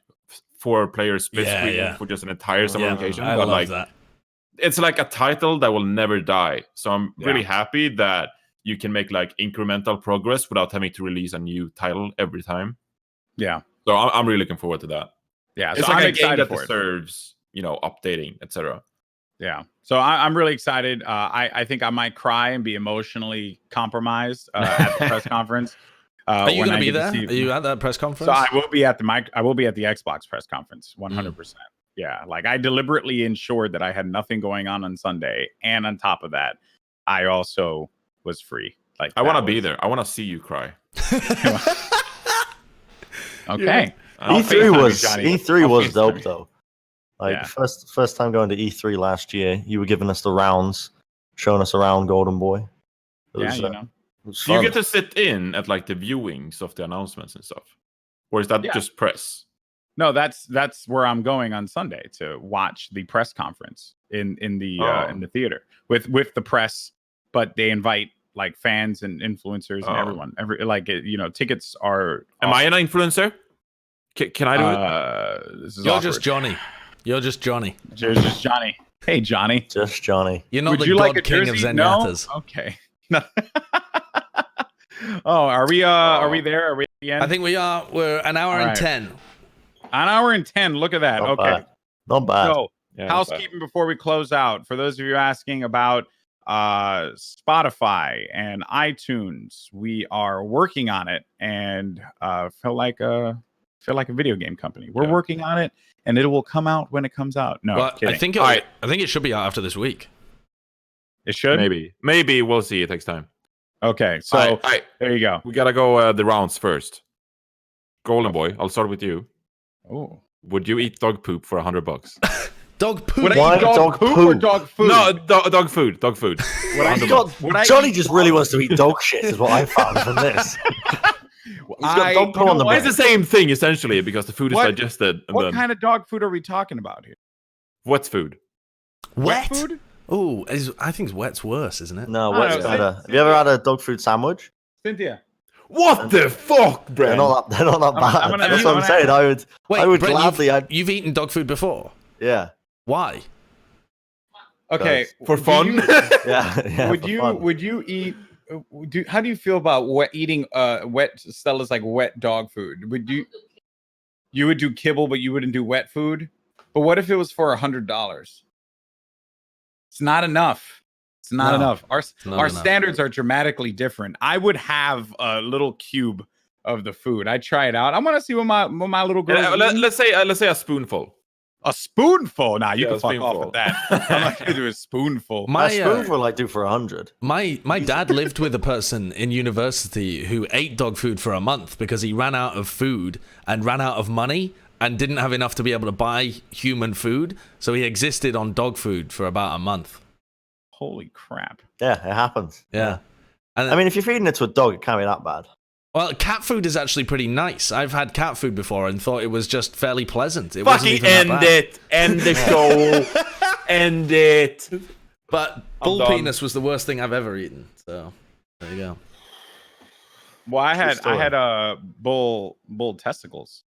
4 players split screen for just an entire summer vacation. I but love like that. It's like a title that will never die. So I'm really happy that you can make like incremental progress without having to release a new title every time. Yeah. So I'm really looking forward to that. Yeah. It's so like I'm a game excited that for deserves, you know, updating, etc. Yeah. So I'm really excited. I think I might cry and be emotionally compromised at the press conference. Are you going to be there? Are you at that press conference? So I will be at the Xbox press conference, 100%. Yeah, like I deliberately ensured that I had nothing going on Sunday, and on top of that, I also was free. Like, I want to be there. I want to see you cry. Okay. E3 was dope though. Like first time going to E3 last year, you were giving us the rounds, showing us around Goldenboy. You know. Do you get to sit in at like the viewings of the announcements and stuff, or is that just press? No, that's where I'm going on Sunday to watch the press conference in the theater with the press, but they invite like fans and influencers and everyone. Tickets are. Am I an influencer? Can I do it? You're just Johnny. You're just Johnny. You're just Johnny. Hey, Johnny. Just Johnny. You're not the god king of Zenyatas. No? Okay. Are we there? Are we at the end? I think we are. We're an hour and 10. An hour and 10. Look at that. Not bad. So, housekeeping before we close out. For those of you asking about Spotify and iTunes, we are working on it, and feel like a video game company. We're working on it, and it will come out when it comes out. No, kidding. I think it should be out after this week. It should. Maybe we'll see. It takes time. Okay, so there you go. We gotta go the rounds first. Goldenboy, I'll start with you. Oh, would you eat dog poop for $100? Dog poop? Would I eat dog poop or dog food? No, dog food. Dog food. Johnny just really wants to eat dog shit, is what I found from this. He's got dog poo on the It's the same thing essentially, because the food is digested. What kind of dog food are we talking about here? Wet food. Wet food? Oh, I think wet's worse, isn't it? No, wet's better. Have you ever had a dog food sandwich? Cynthia. What the fuck, Bren? They're not that bad. That's what I'm saying. I would gladly. You've eaten dog food before? Yeah. Why? Okay, for fun. Yeah. Would you eat? How do you feel about eating wet Stella's like wet dog food? Would you would do kibble, but you wouldn't do wet food? But what if it was for $100? It's not enough. It's not enough. Our standards are dramatically different. I would have a little cube of the food. I'd try it out. I want to see what my little girl. Let's say a spoonful. A spoonful. Nah, you Yeah, can a fuck off spoonful. with that. I'm not gonna do a spoonful. My A spoonful like do for 100. my dad lived with a person in university who ate dog food for a month because he ran out of food and ran out of money and didn't have enough to be able to buy human food, so he existed on dog food for about a month. Holy crap. Yeah, it happens. Yeah. And I mean, if you're feeding it to a dog, it can't be that bad. well, cat food is actually pretty nice. I've had cat food before and thought it was just fairly pleasant. It wasn't Fucking even that end bad. it. End the show. End it. But bull done. penis was the worst thing I've ever eaten. So there you go. Well, I had story. bull testicles.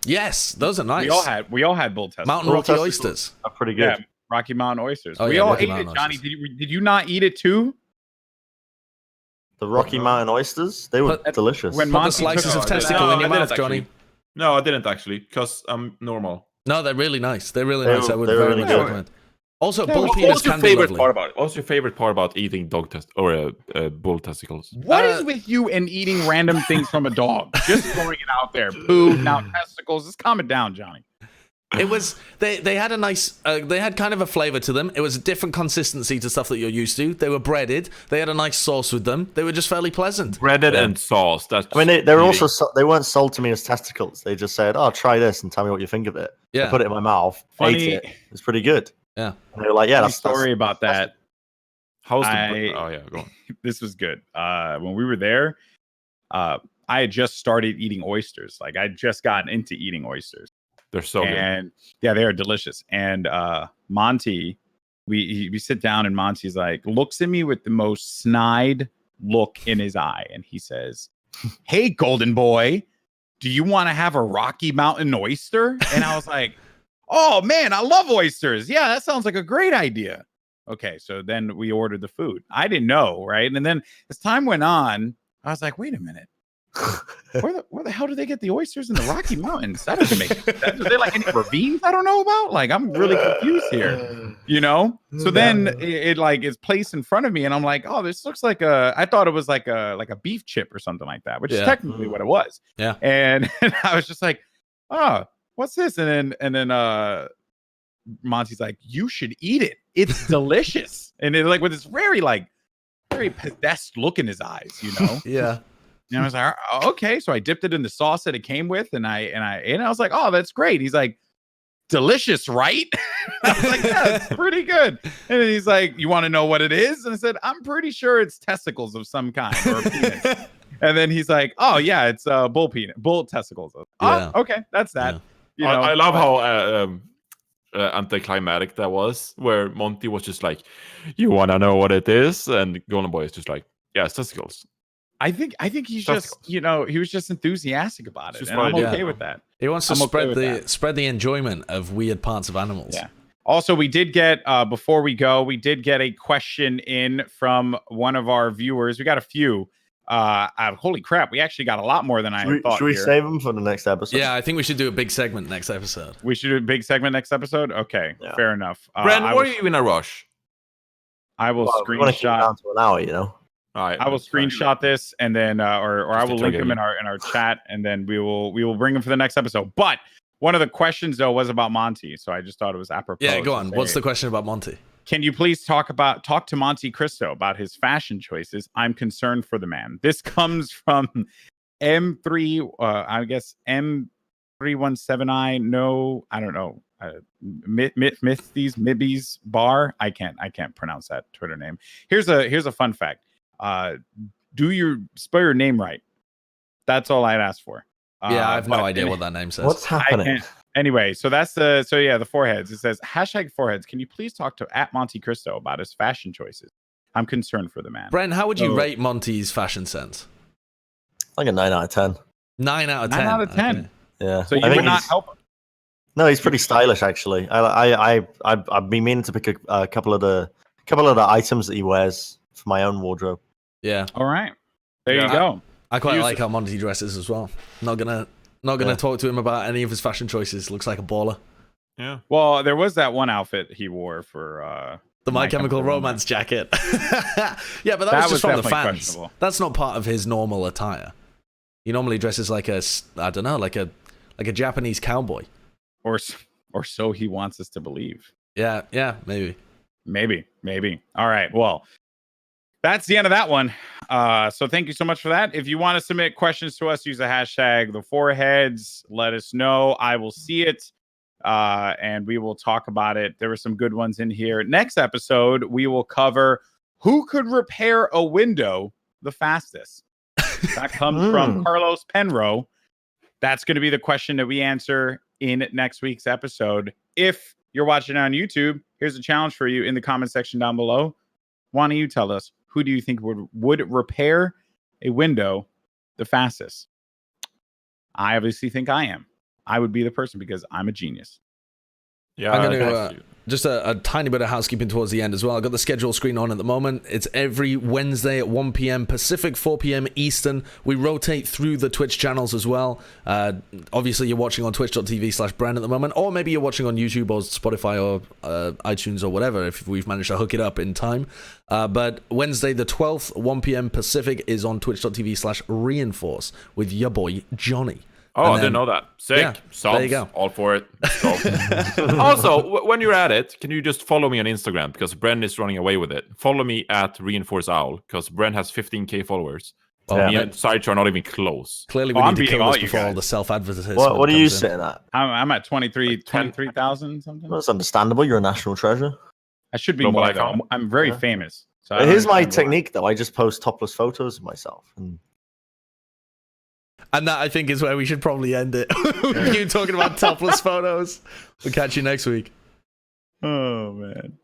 Yes, those are nice. We all had bull testicles. Mountain Bull Rocky testicles. oysters. Are pretty Yeah, good. Rocky Mountain oysters. Oh, We yeah, all Rocky ate Mountain it, Johnny. oysters. Did you not eat it too? The Rocky Mountain oysters, they were Put- delicious. when Put the Monty slices took- of testicle in your I mouth, didn't Johnny. actually. No, I didn't actually, because I'm normal. No, they're really nice. They're really They nice. were- I would they were very really much good. recommend. Also, Yeah, bull what penis What's your can be favorite lovely. part about it? What's your favorite part about eating dog test or bull testicles? What is with you and eating random things from a dog? Just throwing it out there. Poo, now testicles. Just calm it down, Johnny. It was they had a nice they had kind of a flavor to them. It was a different consistency to stuff that you're used to. They were breaded. They had a nice sauce with them. They were just fairly pleasant. Breaded and sauce. That's. I mean, they were eating. also they weren't sold to me as testicles. They just said, "Oh, try this and tell me what you think of it." Yeah. I put it in my mouth, Funny- ate it. It's pretty good. Yeah. And they were like, "Yeah, Funny that's story about that. How's the? I- Oh yeah, go on. This was good. When we were there, I had just started eating oysters. Like I just gotten into eating oysters. They're so good. And yeah, they are delicious. And Monty, we sit down and Monty's like looks at me with the most snide look in his eye, and he says, "Hey, Golden Boy, do you want to have a Rocky Mountain oyster?" And I was like, "Oh man, I love oysters. Yeah, that sounds like a great idea." Okay, so then we ordered the food. I didn't know, right? And then as time went on, I was like, "Wait a minute." Where the hell do they get the oysters in the Rocky Mountains? That doesn't make sense. Are they like any ravines I don't know about? Like I'm really confused here, you know? So then it like is placed in front of me and I'm like, oh, this looks like I thought it was like a beef chip or something like that, which is Yeah. technically what it was. Yeah. And I was just like, oh, what's this? And then Monty's like, you should eat it. It's delicious. And it like with this very possessed look in his eyes, you know? Yeah. And I was like, "Oh, okay." So I dipped it in the sauce that it came with, and I ate it. I was like, "Oh, that's great." He's like, "Delicious, right?" I was like, "Yeah, it's pretty good." And then he's like, "You want to know what it is?" And I said, "I'm pretty sure it's testicles of some kind or penis." And then he's like, "Oh yeah, it's bull testicles." Yeah. Oh, okay, that's that. Yeah. You know, I love how anticlimactic that was, where Monty was just like, "You want to know what it is?" and Goldenboy is just like, "Yeah, it's testicles." I think he's Testicles. just, you know, he was just enthusiastic about it, Just and I'm right, okay yeah. with that. He wants to I'm okay with that. spread the enjoyment of weird parts of animals. Yeah. Also, we did get before we go, we did get a question in from one of our viewers. We got a few. Holy crap, we actually got a lot more than I had thought. Should we here. save them for the next episode? Yeah, I think we should do a big segment next episode. We should do a big segment next episode. Okay, Yeah. fair enough. Bren, I were will, you in a rush? I will Well, we want to keep it screenshot. down to an hour, you know. All right, I will screenshot this and then, or I Just will to link trigger them in our chat, and then we will bring them for the next episode. But one of the questions though was about Monty, so I just thought it was apropos. Yeah, go to on. say, What's the question about Monty? Can you please talk to Monte Cristo about his fashion choices? I'm concerned for the man. This comes from M3, I guess M317I. No, I don't know. Mythies Mibbies Bar. I can't pronounce that Twitter name. Here's a fun fact. Do you spell your name right? That's all I'd ask for. Yeah, I have no but- idea what that name says. What's I happening? can't. Anyway, so that's the foreheads. It says #foreheads. Can you please talk to @Monte Cristo about his fashion choices? I'm concerned for the man. Bren, how would you So- rate Monty's fashion sense? Like a 9 out of 10. 9 out of 10. 9 out of 10. Okay. Yeah. So you I think would not he's- help him. No, he's pretty stylish actually. I've been meaning to pick a couple of the items that he wears for my own wardrobe. Yeah, All right. There Yeah. you go. I quite Use like it. how Monty dresses as well. Not gonna Yeah. talk to him about any of his fashion choices. Looks like a baller. Yeah. Well, there was that one outfit he wore for The My Chemical Romance jacket. Yeah, but that was just from the definitely fans. questionable. That's not part of his normal attire. He normally dresses like a Japanese cowboy. or or so he wants us to believe. Yeah, maybe. Maybe. All right. Well, that's the end of that one. So thank you so much for that. If you want to submit questions to us, use the hashtag the foreheads. Let us know. I will see it. And we will talk about it. There were some good ones in here. Next episode, we will cover who could repair a window the fastest. That comes from Carlos Penro. That's going to be the question that we answer in next week's episode. If you're watching on YouTube, here's a challenge for you in the comment section down below. Why don't you tell us, who do you think would repair a window the fastest? I obviously think I am. I would be the person because I'm a genius. Yeah, I'm going to just a tiny bit of housekeeping towards the end as well. I've got the schedule screen on at the moment. It's every Wednesday at 1 p.m. Pacific, 4 p.m. Eastern. We rotate through the Twitch channels as well. Obviously, you're watching on twitch.tv/Bren at the moment, or maybe you're watching on YouTube or Spotify or iTunes or whatever, if we've managed to hook it up in time. But Wednesday the 12th, 1 p.m. Pacific, is on twitch.tv/Reinforce with your boy, Johnny. Oh, I didn't know that. Sick. Yeah, Subs, there you go. all for it. Also, when you're at it, can you just follow me on Instagram? Because Bren is running away with it. Follow me at Reinforce Owl, because Bren has 15k followers. Me and Sideshow are not even close. Clearly, we need to kill this before all the self-advertisement. What are you sitting at? I'm at 23,000 something. Well, that's understandable. You're a national treasure. I should be more, though. I'm very famous. So Here's my technique, though. I just post topless photos of myself. And that, I think, is where we should probably end it. You talking about topless photos. We'll catch you next week. Oh, man.